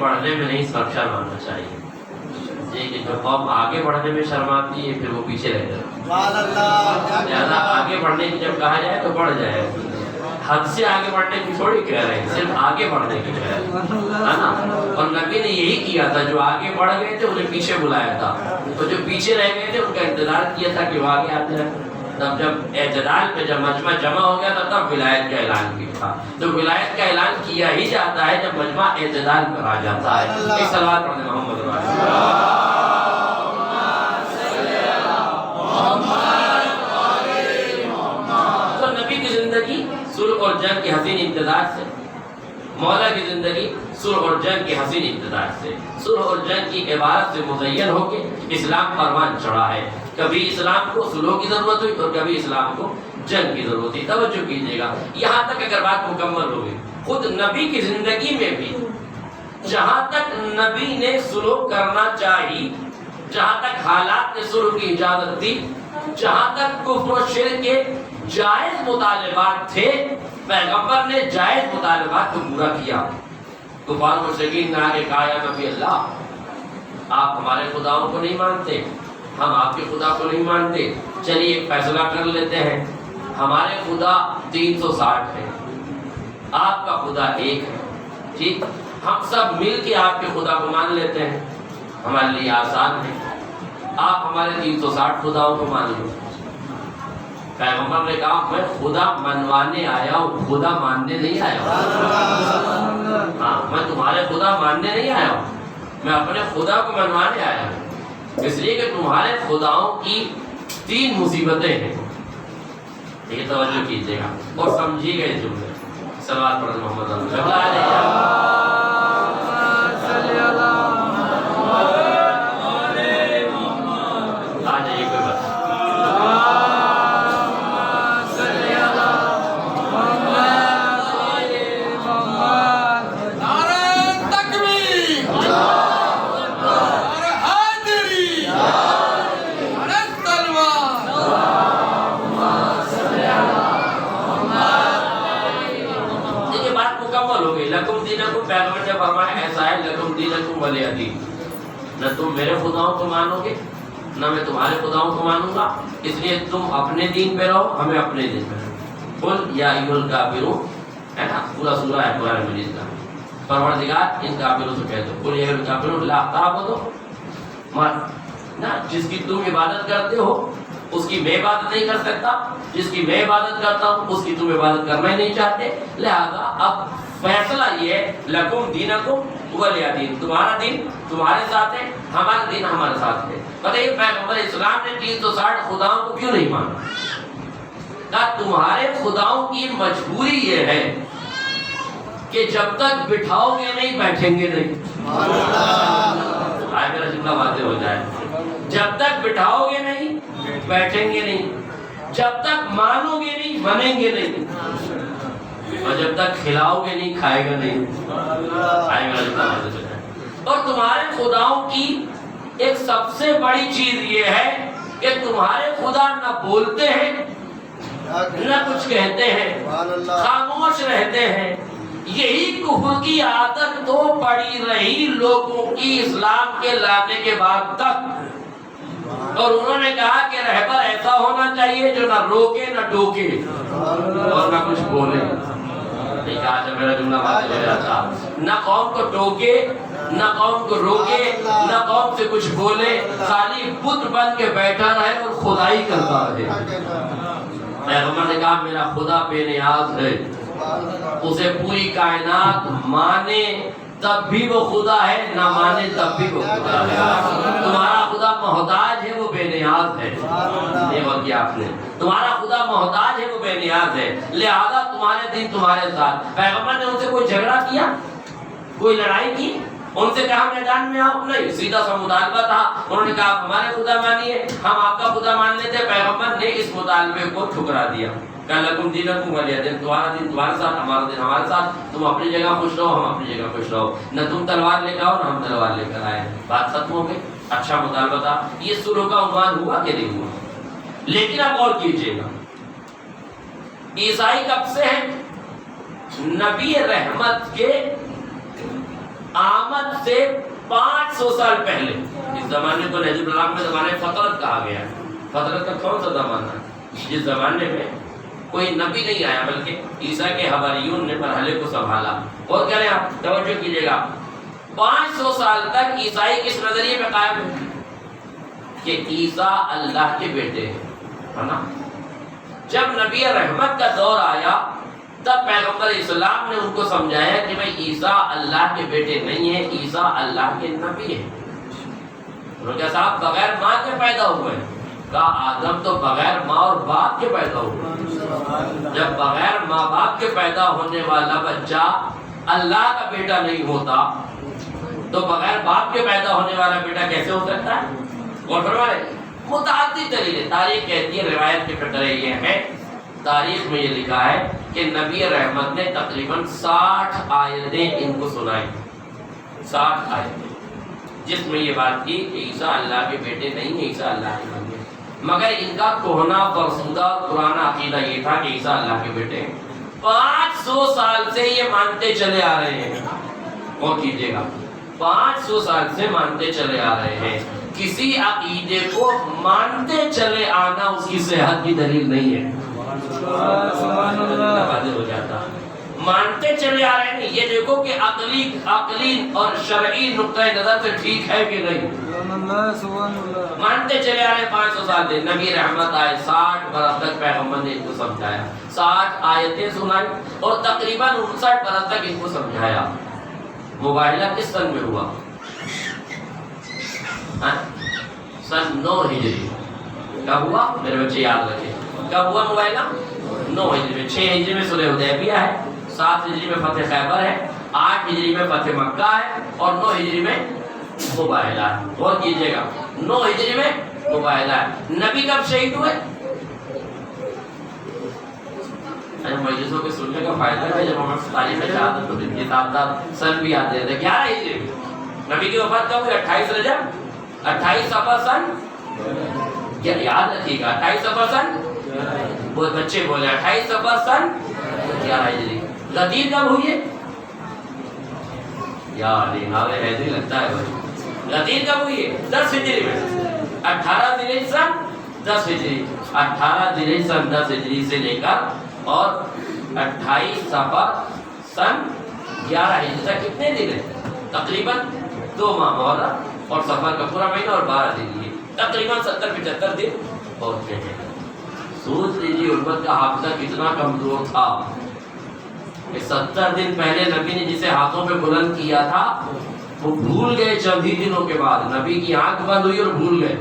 بڑھنے میں نہیں شرمانا چاہیے. کہ جو قوم آگے بڑھنے میں شرماتی ہے پھر وہ پیچھے رہ جاتی ہے. لہٰذا آگے بڑھنے کی جب کہا جائے تو بڑھ جائے. حد سے آگے بڑھنے کی تھوڑی کہہ رہے ہیں، صرف آگے بڑھنے کی کہہ رہے ہیں نا. اور نبی نے یہی کیا تھا، جو آگے بڑھ گئے تھے انہیں پیچھے بلایا تھا، تو جو پیچھے رہ گئے تھے ان کا انتظار کیا تھا کہ وہ آگے آتے رہے. تب جب اعتدال پہ جب مجمع جمع ہو گیا تھا تب ولایت کا اعلان کیا تھا. تو ولایت کا اعلان کیا ہی جاتا ہے جب مجمع اعتدال پر آ جاتا ہے. ایک صلوات پڑھیں محمد تو نبی کی زندگی صلح اور جنگ کے حسین امتداد سے، مولا کی زندگی صلح اور جنگ کے حسین امتداد سے، صلح اور جنگ کی عبارت سے مزین ہو کے اسلام پروان چڑھا ہے. کبھی اسلام کو صلح کی ضرورت ہوئی اور کبھی اسلام کو جنگ کی ضرورت ہوئی. توجہ کیجیے گا، یہاں تک اگر بات مکمل ہوگی، خود نبی کی زندگی میں بھی جہاں تک نبی نے صلح کرنا چاہی، جہاں تک حالات نے صلح کی اجازت دی، جہاں تک کفر و شرک کے جائز مطالبات تھے، پیغمبر نے جائز مطالبات کو پورا کیا۔ کفار مشرکین نے آگے کہا، یا نبی اللہ آپ ہمارے خداؤں کو نہیں مانتے، ہم آپ کے خدا کو نہیں مانتے، چلیے ایک فیصلہ کر لیتے ہیں، ہمارے خدا 360 ہے، آپ کا خدا ایک ہے، ٹھیک، ہم سب مل کے آپ کے خدا کو مان لیتے ہیں، ہمارے لیے آسان ہے، آپ ہمارے 360 خداؤں کو مان لو۔ پیغمبر نے کہا میں خدا منوانے آیا ہوں، خدا ماننے نہیں آیا ہوں۔ ہاں، میں تمہارے خدا ماننے نہیں آیا ہوں، میں اپنے خدا کو منوانے آیا ہوں، اس لیے کہ تمہارے خداؤں کی 3 مصیبتیں ہیں۔ یہ توجہ کیجیے گا اور سمجھیے گا اس جملے۔ صلوات پڑھ محمد صلی اللہ علیہ وسلم۔ آ جائیے کوئی بات لکم دینکم، پیغمبر نے فرمایا ایسا ہے، لکم دینکم ولی دین، نہ تم میرے خداؤں کو مانو گے نہ میں تمہارے خداؤں کو مانوں گا، اس لیے تم اپنے دین پہ رہو، ہمیں اپنے دین پہ رہو۔ قل یا ایھا الکافرون، ہے نا، پورا سورہ ہے قرآن مجید کا۔ پروردگار ان کافروں سے کہہ دو، قل یا ایھا الکافرون لا تعبدوا نہ، جس کی تم عبادت کرتے ہو اس کی میں عبادت نہیں کر سکتا، جس کی میں عبادت کرتا ہوں اس کی تم عبادت کرنا ہی نہیں چاہتے، لہذا اب فیصلہ یہ ہے لکم دینکم ولی دین، تمہارا دین تمہارے ساتھ ہے، ہمارا دین ہمارے ساتھ ہے۔ بتائیے پیغمبر اسلام نے 360 خداؤں کو کیوں نہیں مانا؟ کہا تمہارے خداؤں کی مجبوری یہ ہے کہ جب تک بٹھاؤ گے نہیں بیٹھیں گے نہیں۔ آئے میرا جملہ واضح ہو جائے، جب تک بٹھاؤ گے نہیں بیٹھیں گے نہیں، جب تک مانو گے نہیں بنیں گے نہیں، اور جب تک کھلاؤ گے نہیں کھائے گا نہیں۔ آئے میرا جملہ واضح ہو جائے۔ اور تمہارے خداؤں کی ایک سب سے بڑی چیز یہ ہے کہ تمہارے خدا نہ بولتے ہیں نہ کچھ کہتے ہیں، خاموش رہتے ہیں۔ یہی کفر کی عادت تو پڑی رہی لوگوں کی اسلام کے لانے کے بعد تک، اور انہوں نے کہا کہ رہبر ایسا ہونا چاہیے جو نہ روکے نہ ٹوکے اور نہ کچھ بولے۔ نہیں کہا جب میرا جملہ واضح ہو جاتا، نہ قوم کو ٹوکے نہ قوم کو روکے نہ قوم سے کچھ بولے، خالی بت بن کے بیٹھا رہے اور خدائی کرتا رہے۔ پیغمبر نے کہا میرا خدا بے نیاز ہے، اسے پوری کائنات مانے تب بھی وہ خدا ہے، نہ مانے تب بھی وہ خدا ہے۔ تمہارا خدا محتاج ہے، وہ بے نیاز ہے۔ یہ بات کیا آپ نے، تمہارا خدا محتاج ہے، وہ بے نیاز ہے، لہذا تمہارے دین تمہارے ساتھ۔ پیغمبر نے ان سے کوئی جھگڑا کیا، کوئی لڑائی کی، ان سے کہا میدان میں آؤ؟ نہیں، سیدھا سا مطالبہ تھا۔ انہوں نے کہا ہمارے خدا مانیے، ہم آپ کا خدا مان لیتے۔ پیغمبر نے اس مطالبے کو ٹھکرا دیا، کہا لکم دینکم ولی دین، تمہارا دین تمہارے ساتھ، ہمارا دین ہمارے ساتھ، تم اپنی جگہ خوش رہو، ہم اپنی جگہ خوش رہو، نہ تم تلوار لے کے آؤ نہ ہم تلوار لے کر آئے۔ بات ختم ہو گئی، اچھا مطالبہ تھا۔ یہ صلح کا عنوان ہوا کہ نہیں ہوا؟ لیکن اب اور کیجیے گا، عیسائی کب سے ہیں؟ نبی رحمت کے آمد سے 500 سال پہلے۔ اس زمانے کو نہج البلاغہ میں زمانے فطرت کہا گیا ہے۔ فطرت کا کون سا زمانہ ہے؟ جس زمانے میں کوئی نبی نہیں آیا بلکہ عیسیٰ کے حواریون نے مرحلے کو سنبھالا۔ اور کہہ رہے ہیں آپ توجہ کیجیے گا، 500 سال تک عیسائی کس نظریے میں قائم ہے کہ عیسیٰ اللہ کے بیٹے ہیں، ہے نا؟ جب نبی رحمت کا دور آیا تب پیغمبر اسلام نے ان کو سمجھایا کہ بھئی عیسیٰ اللہ کے بیٹے نہیں ہیں، عیسیٰ اللہ کے نبی ہیں۔ انہوں نے کہا صاحب بغیر ماں کے پیدا ہوئے ہیں؟ کہا آدم تو بغیر ماں اور باپ کے پیدا ہوئے۔ جب بغیر ماں باپ کے پیدا ہونے والا بچہ اللہ کا بیٹا نہیں ہوتا تو بغیر باپ کے پیدا ہونے والا بیٹا کیسے ہو سکتا ہے؟ اور فرمائے متعدد دلیلیں، تاریخ کہتی ہے، روایت کے فقرے یہ ہیں، تاریخ میں یہ لکھا ہے کہ نبی رحمت نے تقریباً 60 آیتیں ان کو سنائی، 60 آیتیں، جس میں یہ بات کی کہ عیسیٰ اللہ کے بیٹے نہیں ہیں، عیسیٰ اللہ کے بندے۔ مگر ان کا کوہنا فرسودہ پرانا عقیدہ یہ تھا کہ عیسیٰ اللہ کے بیٹے ہیں۔ 500 سال سے یہ مانتے چلے آ رہے ہیں، اور کیجئے گا 500 سال سے مانتے چلے آ رہے ہیں۔ کسی عقیدے کو مانتے چلے آنا اس کی صحت کی دلیل نہیں ہے۔ واضح ہو جاتا، مانتے چلے آ رہے ہیں، یہ دیکھو کہ عقلی اور شرعی نقطہ نظر سے ٹھیک ہے کہ نہیں۔ مانتے چلے آ رہے ہیں 500 سال سے۔ نبی رحمت آئے، 60 برس تک پیغمبر نے ان کو سمجھایا، 60 آیتیں سنائی اور تقریباً 59 برس تک ان کو سمجھایا۔ مباہلہ کس سن میں ہوا؟ سن 9 ہجری۔ کب ہوا؟ میرے بچے یاد رکھیں، کب ہوا مباہلہ؟ 9 ہجری میں۔ 6 ہجری میں صلح حدیبیہ ہے، 7 ہجری میں فتح خیبر ہے، 8 ہجری میں فتح مکہ ہے اور 9 ہجری میں مباہلہ ہے۔ غور کیجئے گا، 9 ہجری میں مباہلہ ہے۔ نبی کب شہید ہوئے؟ مجلسوں کے سننے کا فائدہ ہے، جب ہم تاریخ شہادت تو کتاب سن بھی آتے تھے۔ 11 ہجری میں نبی کی وفات کب ہوئی؟ 28 رجب، 28 صفر سن، یاد رکھیے گا 28 صفر سن، بہت بچے بولے 28 صفر سن 11 ہجری۔ غدیر کب ہوئی ہے؟ یار ناوے ایسے لگتا ہے بھائی۔ غدیر کب ہوئی ہے؟ 10 ہجری میں، 18 ذی الحجہ سن 10 ہجری، 18 ذی الحجہ سن 10 ہجری سے لے کر اور 28 صفر سن 11 ہجری تک کتنے دن ہیں؟ تقریباً 2 ماہ محرم اور صفر کا پورا مہینہ اور 12 دن، یہ تقریباً 70-75 دن ہوتے ہیں۔ سوچ لیجیے امت کا حافظہ کتنا کمزور تھا کہ 70 دن پہلے نبی نے جسے ہاتھوں پہ بلند کیا تھا وہ بھول گئے چند ہی دنوں کے بعد۔ نبی کی آنکھ بند ہوئی اور بھول گئے۔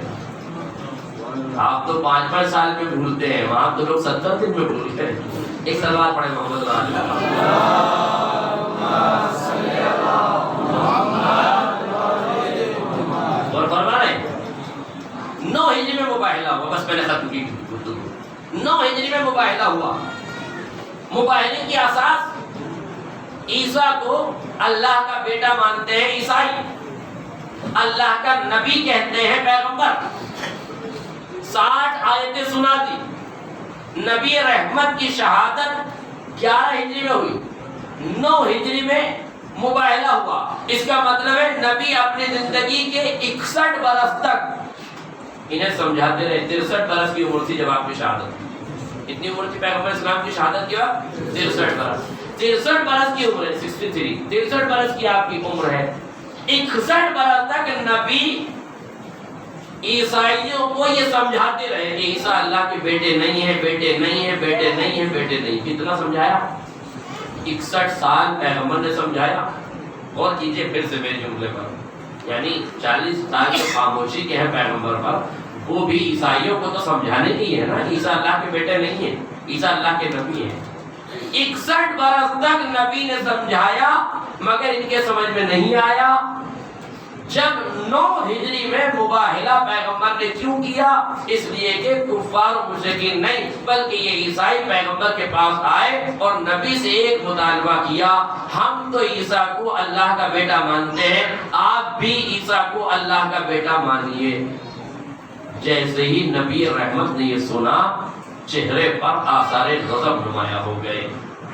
آپ تو 5-5 سال میں بھولتے ہیں، وہاں تو لوگ 70 دن میں بھول گئے۔ ایک سلوات پڑھیں محمد اور فرما رہے 9 ہجری میں مباہلہ ہوا۔ بس میں نے ختم کی گفتگو۔ 9 ہجری میں مباہلہ ہوا۔ مباہلے کی اساس عیسیٰ کو اللہ کا بیٹا مانتے ہیں عیسائی، اللہ کا نبی کہتے ہیں پیغمبر۔ 60 آیتیں سنا دی۔ نبی رحمت کی شہادت 11 ہجری میں ہوئی، 9 ہجری میں مباہلہ ہوا۔ اس کا مطلب ہے نبی اپنی زندگی کے 61 برس تک انہیں سمجھاتے رہے۔ 63 برس کی عمر تھی جب آپ کی شہادت، اتنی عمر تھی پیغمبر اسلام کی شہادت کے بعد 63 برس۔ 63 برس کی عمر ہے، 63 63 برس کی آپ کی عمر ہے۔ 61 برس تک نبی عیسائیوں کو یہ سمجھاتے رہے کہ عیسیٰ اللہ کے بیٹے نہیں ہیں، بیٹے نہیں ہیں، بیٹے نہیں ہیں، بیٹے نہیں۔ کتنا سمجھایا؟ 61 سال پیغمبر نے سمجھایا۔ اور کیجئے پھر سے میرے جملے پر، یعنی 40 سال جو خاموشی کے ہیں پیغمبر پر، وہ بھی عیسائیوں کو تو سمجھانے کی ہے نا، عیسیٰ اللہ کے بیٹے نہیں ہیں، عیسیٰ اللہ کے نبی ہیں۔ 61 برس تک نبی نے سمجھایا مگر ان کے سمجھ میں نہیں آیا۔ جب 9 ہجری میں مباہلہ پیغمبر نے کیوں کیا؟ اس لیے کہ کفار و مشرکین نہیں بلکہ یہ عیسائی پیغمبر کے پاس آئے اور نبی سے ایک مطالبہ کیا، ہم تو عیسیٰ کو اللہ کا بیٹا مانتے ہیں، آپ بھی عیسیٰ کو اللہ کا بیٹا مانیے۔ جیسے ہی نبی رحمت نے یہ سنا، چہرے پر آثار غضب نمایاں ہو گئے۔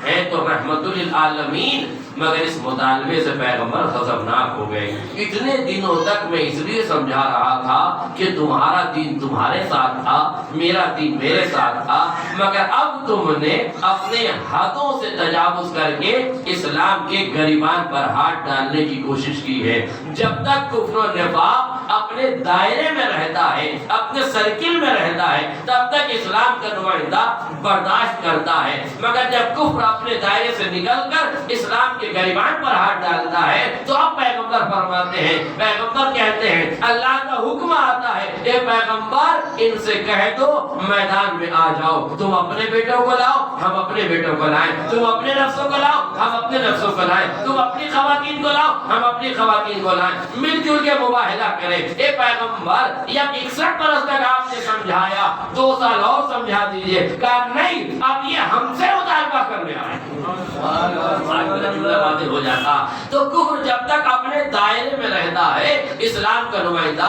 ہے تو رحمت للعالمین مگر اس مطالبے سے پیغمبر غضبناک ہو گئے۔ اتنے دنوں تک میں اس لیے سمجھا رہا تھا کہ تمہارا دین تمہارے ساتھ تھا، میرا دین میرے ساتھ تھا، مگر اب تم نے اپنے حدوں سے تجاوز کر کے اسلام کے گریبان پر ہاتھ ڈالنے کی کوشش کی ہے۔ جب تک کفر و نفاق اپنے دائرے میں رہتا ہے، اپنے سرکل میں رہتا ہے، تب تک اسلام کا نمائندہ برداشت کرتا ہے، مگر جب کفر اپنے دائرے سے نکل کر اسلام کے گریبان پر ہاتھ ڈالتا ہے تو اب پیغمبر فرماتے ہیں، پیغمبر کہتے ہیں، اللہ کا حکم آتا ہے، اے پیغمبر ان سے کہہ دو میدان میں آ جاؤ، تم اپنے بیٹوں کو لاؤ، ہم اپنے بیٹوں کو لائیں، تم اپنے نفسوں کو لاؤ، ہم اپنے نفسوں کو لائیں، تم اپنی خواتین کو لاؤ، ہم اپنی خواتین کو لائیں، مل جل کے مباہلہ کریں۔ اے پیغمبر جب 61 برس تک آپ نے سمجھایا، 2 سال اور سمجھا دیجئے، کہا نہیں اب یہ ہم سے مطالبہ کرنے آئے۔ ہو جاتا تو کفر جب تک اپنے دائرے میں رہتا ہے، اسلام کا نمائندہ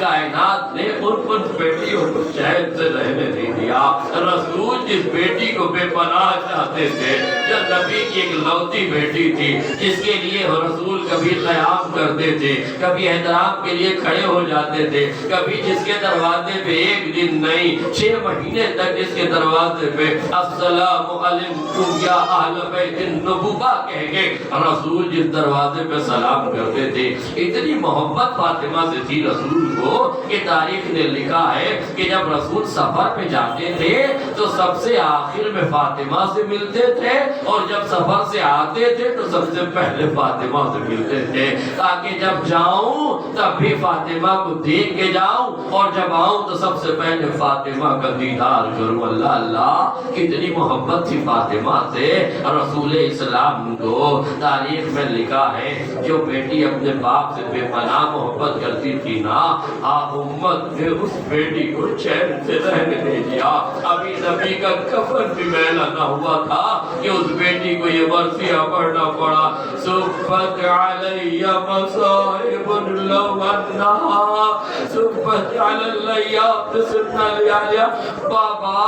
کائنات نے ان بیٹیوں کو چین سے رہنے نہیں دیا۔ رسول جس بیٹی کو بے پناہ چاہتے تھے، جب نبی کی ایک لوتی بیٹی تھی جس کے لیے رسول کبھی قیام کرتے تھے، کبھی احترام کے لیے کھڑے ہو جاتے تھے، کبھی جس کے دروازے پہ ایک دن نہیں 6 مہینے تک جس کے دروازے پہ السلام علیکم یا اہل بیت النبوہ کہہ کے رسول جس دروازے پہ سلام کرتے تھے، اتنی محبت فاطمہ سے تھی رسول کو کہ تاریخ نے لکھا ہے کہ جب رسول سفر پہ جاتے تھے تو سب سے آخر میں فاطمہ سے ملتے تھے، اور جب سفر سے آتے تھے تو سب سے پہلے فاطمہ سے ملتے تھے، تاکہ جب جاؤں تب بھی فاطمہ کو دیکھ کے جاؤں، اور جب آؤں تو سب سے پہلے فاطمہ کا دیدار کروں۔ اللہ اللہ، کتنی محبت تھی فاطمہ سے رسول اسلام کو۔ تاریخ میں لکھا ہے جو بیٹی اپنے باپ سے بے پناہ محبت کرتی تھی نا، امت نے اس بیٹی کو چین سے رہنے نہیں دیا۔ ابھی نبی کا کفن بھی میلا نہ ہوا تھا کہ اس بیٹی کو یہ مرثیہ پڑھنا پڑا، صفت علی مصائب لو انہا صفت علی اللیات سننا لیا۔ بابا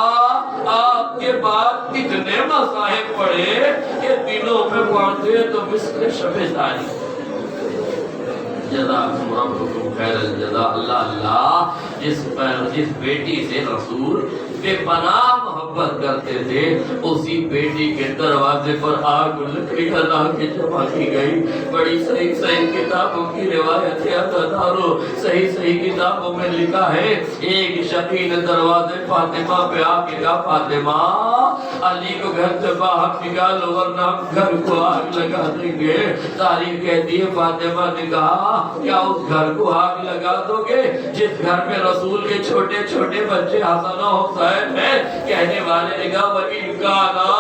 آپ کے بعد اتنے مصائب پڑھے کہ دنوں میں پڑھتے تو مثل شب تاریخ۔ جزاکم ربکم خیر الجزا۔ اللہ اللہ، جس بیٹی سے رسول بے پناہ محبت کرتے تھے، اسی بیٹی کے دروازے پر آگ لکڑی اللہ کی جمع کی گئی۔ بڑی صحیح صحیح کتابوں کی روایت ہے، عزادارو صحیح کتابوں میں لکھا ہے ایک شقی نے دروازے فاطمہ پہ آ کے کہا، فاطمہ علی کو گھر سے باہر نکالو ورنہ ہم گھر کو آگ لگا دیں گے۔ تاریخ کہتی ہے فاطمہ نے کہا، کیا اس گھر کو آگ لگا دو گے جس گھر میں رسول کے چھوٹے چھوٹے بچے حسن و حسین ہیں؟ کہنے والے نے کہا، وَإِنْ كَانَا،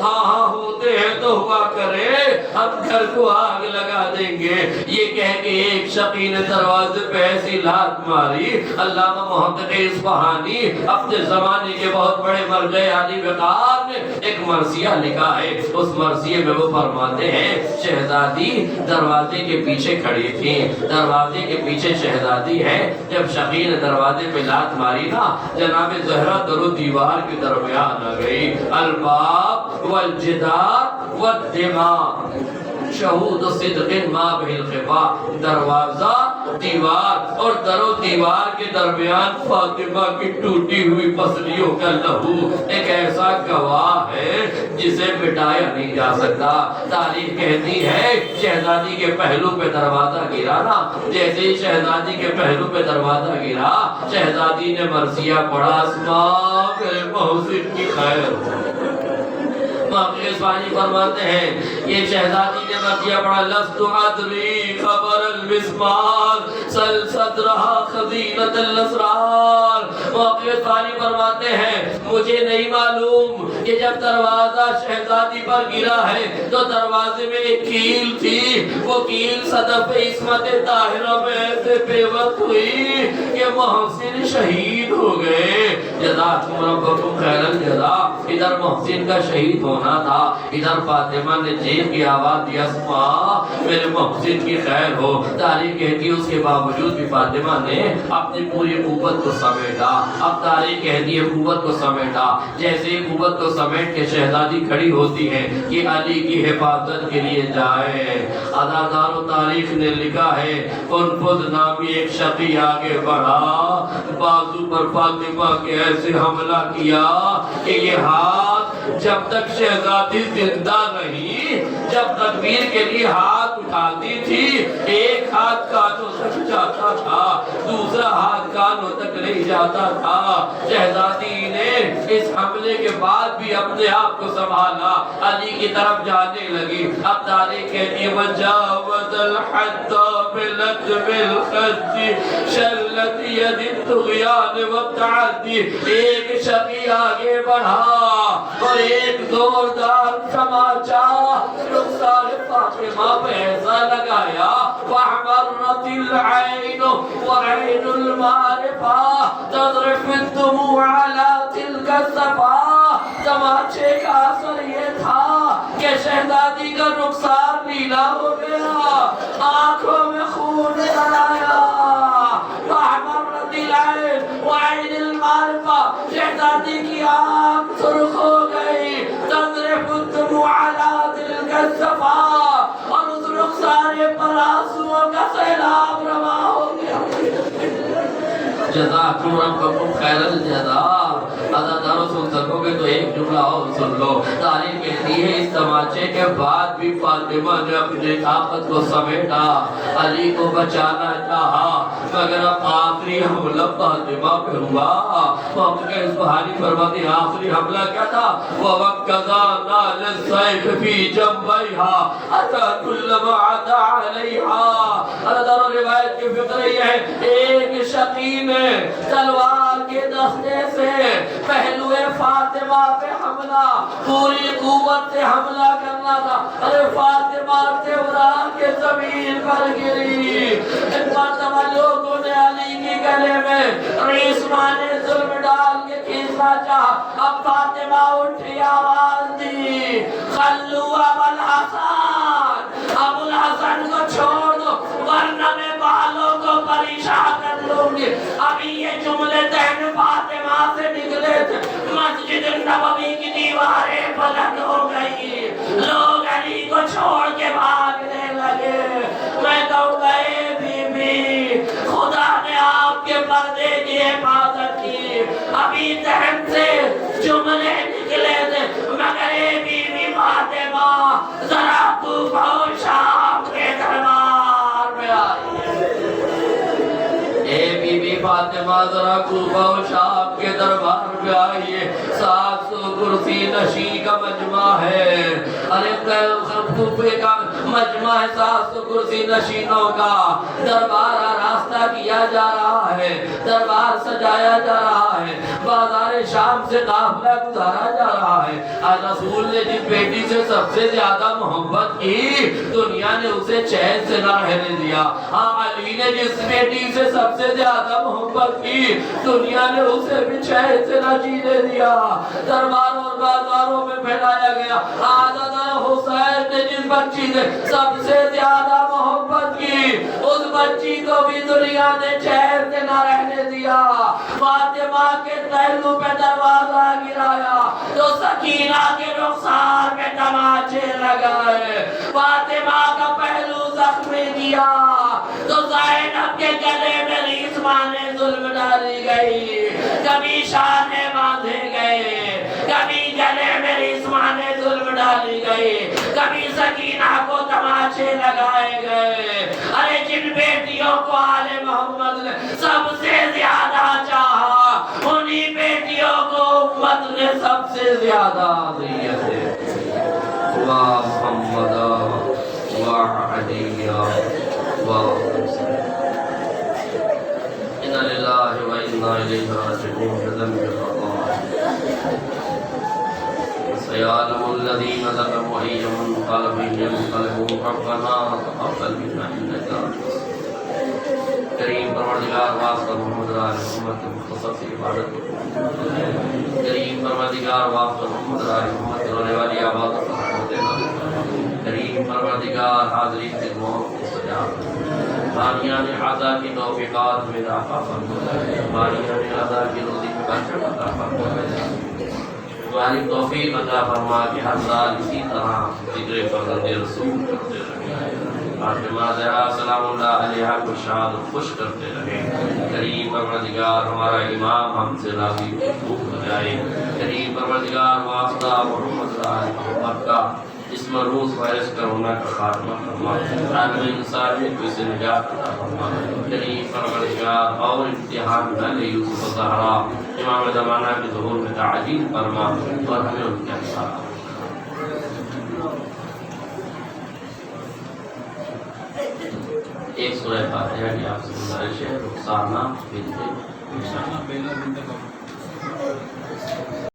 ہاں ہوتے ہیں تو ہوا کرے، ہم گھر کو آگ لگا دیں گے۔ یہ کہہ کے ایک شقی نے دروازے پہ ایسی لات ماری۔ علامہ محقق اصفہانی اپنے زمانے کے بہت بڑے مرجع علی وقار نے ایک مرثیہ لکھا ہے، اس مرثیے میں وہ فرماتے ہیں شہزادی دروازے کے پیچھے کھڑی تھی، دروازے کے پیچھے شہزادی ہے، جب شقی نے دروازے پہ لات ماری نا، جناب زہرا درو دیوار کے درمیان آ گئی۔ الباب والجدار والدماء شہود صدق ما بہ الخفا، دروازہ دیوار اور در و دیوار کے درمیان فاطمہ کی ٹوٹی ہوئی پسلیوں کا لہو ایک ایسا گواہ ہے جسے مٹایا نہیں جا سکتا۔ تاریخ کہتی ہے شہزادی کے پہلو پہ دروازہ گرا نا، جیسے ہی شہزادی کے پہلو پہ دروازہ گرا، شہزادی نے مرثیہ پڑھا، اسماء میرے محسن کی خیر ہو۔ اسفانی فرماتے ہیں یہ شہزادی نے مرثیہ پڑھا، لست ادری خبر المسمار سل صدرہا خزینت الاسرار۔ اسفانی فرماتے ہیں مجھے نہیں معلوم کہ جب دروازہ شہزادی پر گرا ہے تو دروازے میں ایک کیل تھی، وہ کیل صدف عصمت طاہرہ میں ایسے بے وقت ہوئی کہ محسن شہید ہو گئے۔ جزاکم ربکم خیر الجزا۔ ادھر محسن کا شہید ہونا تھا، ادھر فاطمہ نے جیل کی آواز دی، اسماء میرے محسن کی خیر ہو۔ تاریخ کہتی ہے اس کے باوجود بھی فاطمہ نے اپنی پوری قوت کو سمیٹا۔ اب تاریخ کہتی ہے قوت کو سمیٹا، جیسے ہی قوت کو سمیٹ کے شہزادی کھڑی ہوتی ہے کہ علی کی حفاظت کے لیے جائے۔ ادادار و تاریخ نے لکھا ہے انفذ نامی ایک شقی آگے بڑھا، بازو پر فاطمہ کے ایسے حملہ کیا کہ یہ ہاتھ جب تک شہزادی زندہ رہی، جب تکبیر کے لیے ہاتھ اٹھاتی تھی، ایک ہاتھ کانوں تک جاتا تھا، دوسرا ہاتھ کانوں تک نہیں جاتا تھا۔ شہزادی نے اس حملے کے بعد بھی اپنے آپ کو سنبھالا، علی کی طرف جانے لگی۔ اب تاریخ کہتی ہے وجاوز الحد بلجم الخد شلت ید الطغیان والتعدی۔ ایک شقی آگے بڑھا اور ایک زوردار تماچا رخسار فاطمہ پہ ایسا لگایا، وَحْمَرَّتِ الْعَيْنُ وَعَيْنُ الْمَعْرِفَةِ تَذْرِفُ الدُّمُوعَ عَلَى تِلْكَ الصَّفَا۔ تماچے کا اثر یہ تھا کہ شہزادی کا رخسار نیلا ہو گیا، آنکھوں میں خون آیا، معرفہ شہزادی کی آنکھ سرخ ہو گئی تذرف الدموع علی تلک الصفا اور اس رخسار پر آنسوؤں کا سیلاب رواں ہو گیا جزاکم ربکم خیر الجزاء ادادارو سن سکو گے تو ایک جملہ اور سن لو تاریخ کہتی ہے اس تماچے کے بعد بھی فاطمہ نے اپنے طاقت کو سمیٹا علی کو بچانا چاہا مگر اب آخری حملہ فاطمہ پہ ہوا وقت کے سبحانی فرماتی آخری حملہ کیا تھا وَوَقَّذَانَا لِلسَّيْفِ فِي جَنْبَيْهَا أَتَى كُلَّ مَا عَدَى عَلَيْهَا ادادارو روایت کی فکر یہ ہے ایک شقی نے تلوار کے دستے سے پہلو فاطمہ پہ حملہ پوری قوت سے حملہ کرنا تھا ارے فاطمہ تیورا کے زمین پر گری ایک مرتبہ لوگوں نے علی کی گلے میں ریسمہ نے ظلم ڈال کے کھینچنا چاہا اب فاطمہ اٹھی آواز دی خلو ابو الحسن ابو الحسن کو چھوڑ دو ورنہ میں بالوں کو پریشان کر لوں گی ابھی یہ جملے دہن فاطمہ سے نکلے تھے مسجد نبوی کی دیواریں بلند ہو گئی لوگ علی کو چھوڑ کے بھاگنے لگے میں کہوں گا اے بی بی خدا نے آپ کے پردے کی حفاظت کی ابھی دہن سے جملے نکلے تھے مگر اے بی بی فاطمہ ذرا تو بہت شام کے دربار میں آئی اے بی بی فاطمہ ذرا کوفہ و شام کے دربار میں آئیے 700 کرسی نشی کا مجمع ہے ارے کوفے کا مجمع ہے 700 کرسی نشینوں کا دربار راستہ کیا جا رہا ہے دربار سجایا جا رہا ہے بازار شام سے قافلہ گزارا جا رہا ہے آج رسول نے جس بیٹی سے سب سے زیادہ محبت کی دنیا نے اسے چین سے نہ رہنے دیا ہاں علی نے جس بیٹی سے سب سے زیادہ محبت کی دنیا نے اسے بھی چین سے نہ جینے دیا درباروں اور بازاروں میں پھیلایا گیا آزادہ حسین نے جس بچی سے سب سے زیادہ محبت کی اس بچی کو بھی دنیا نے چین سے نہ رہنے دیا فاطمہ کے پہلو پہ دروازہ گرایا تو سکینہ کے رخسار میں تماچے لگائے فاطمہ کا پہلو زخمی کیا تو زینب کے گلے میں ریسمہ نے ظلم ڈالی گئی کبھی شانے باندھے گئے کبھی گلے میں ریسمہ نے ظلم ڈالی گئی کبھی سکینہ کو تماچے لگائے گئے ارے جن بیٹیوں کو آل محمد نے سب سے زیادہ چاہا انہی بیٹیوں کو امت نے سب سے زیادہ اذیت ہے وا محمد وا علی وا انا للہ و انا الیہ راجعون بذنب خطا سيعلم الذين ظلموا أي منقلب ينقلبون ربنا تقبل منا إنك أنت کریم پروردگار واسطہ محمد علیہ محمد کے مختصر سی عبادت کریم پروردگار واسطہ محمد علیہ محمد رونے والی عبادت کریم پروردگار حاضرین کے دعاؤں کو سجا بانیان عطا کی توفیقات میں اضافہ فرما بانیان عطا کی روزی میں برکت عطا فرما تمہاری توفیق عطا فرما کہ ہر سال اسی طرح ذکر فرزند رسول کرتے رہے فاطمہ زہرا سلام اللہ علیہ کو شاد و خوش کرتے رہے کریم پروردگار ہمارا امام ہم سے راضی خوب ہو جائے کریم پروردگار واسطہ محمد محمد کا اس مروز وائرس کرونا کا خاتمہ فرما عالم انسانیت کو اسے نجات عطا فرما کریم پروردگار اور امتحان نہ لے یوسف الزہرا امام زمانہ کے ظہور میں تعجیل فرما اور ہمیں ان کے انصار ایک سورہ فاتحہ کی آپ سے گزارش ہے رخسانہ بنت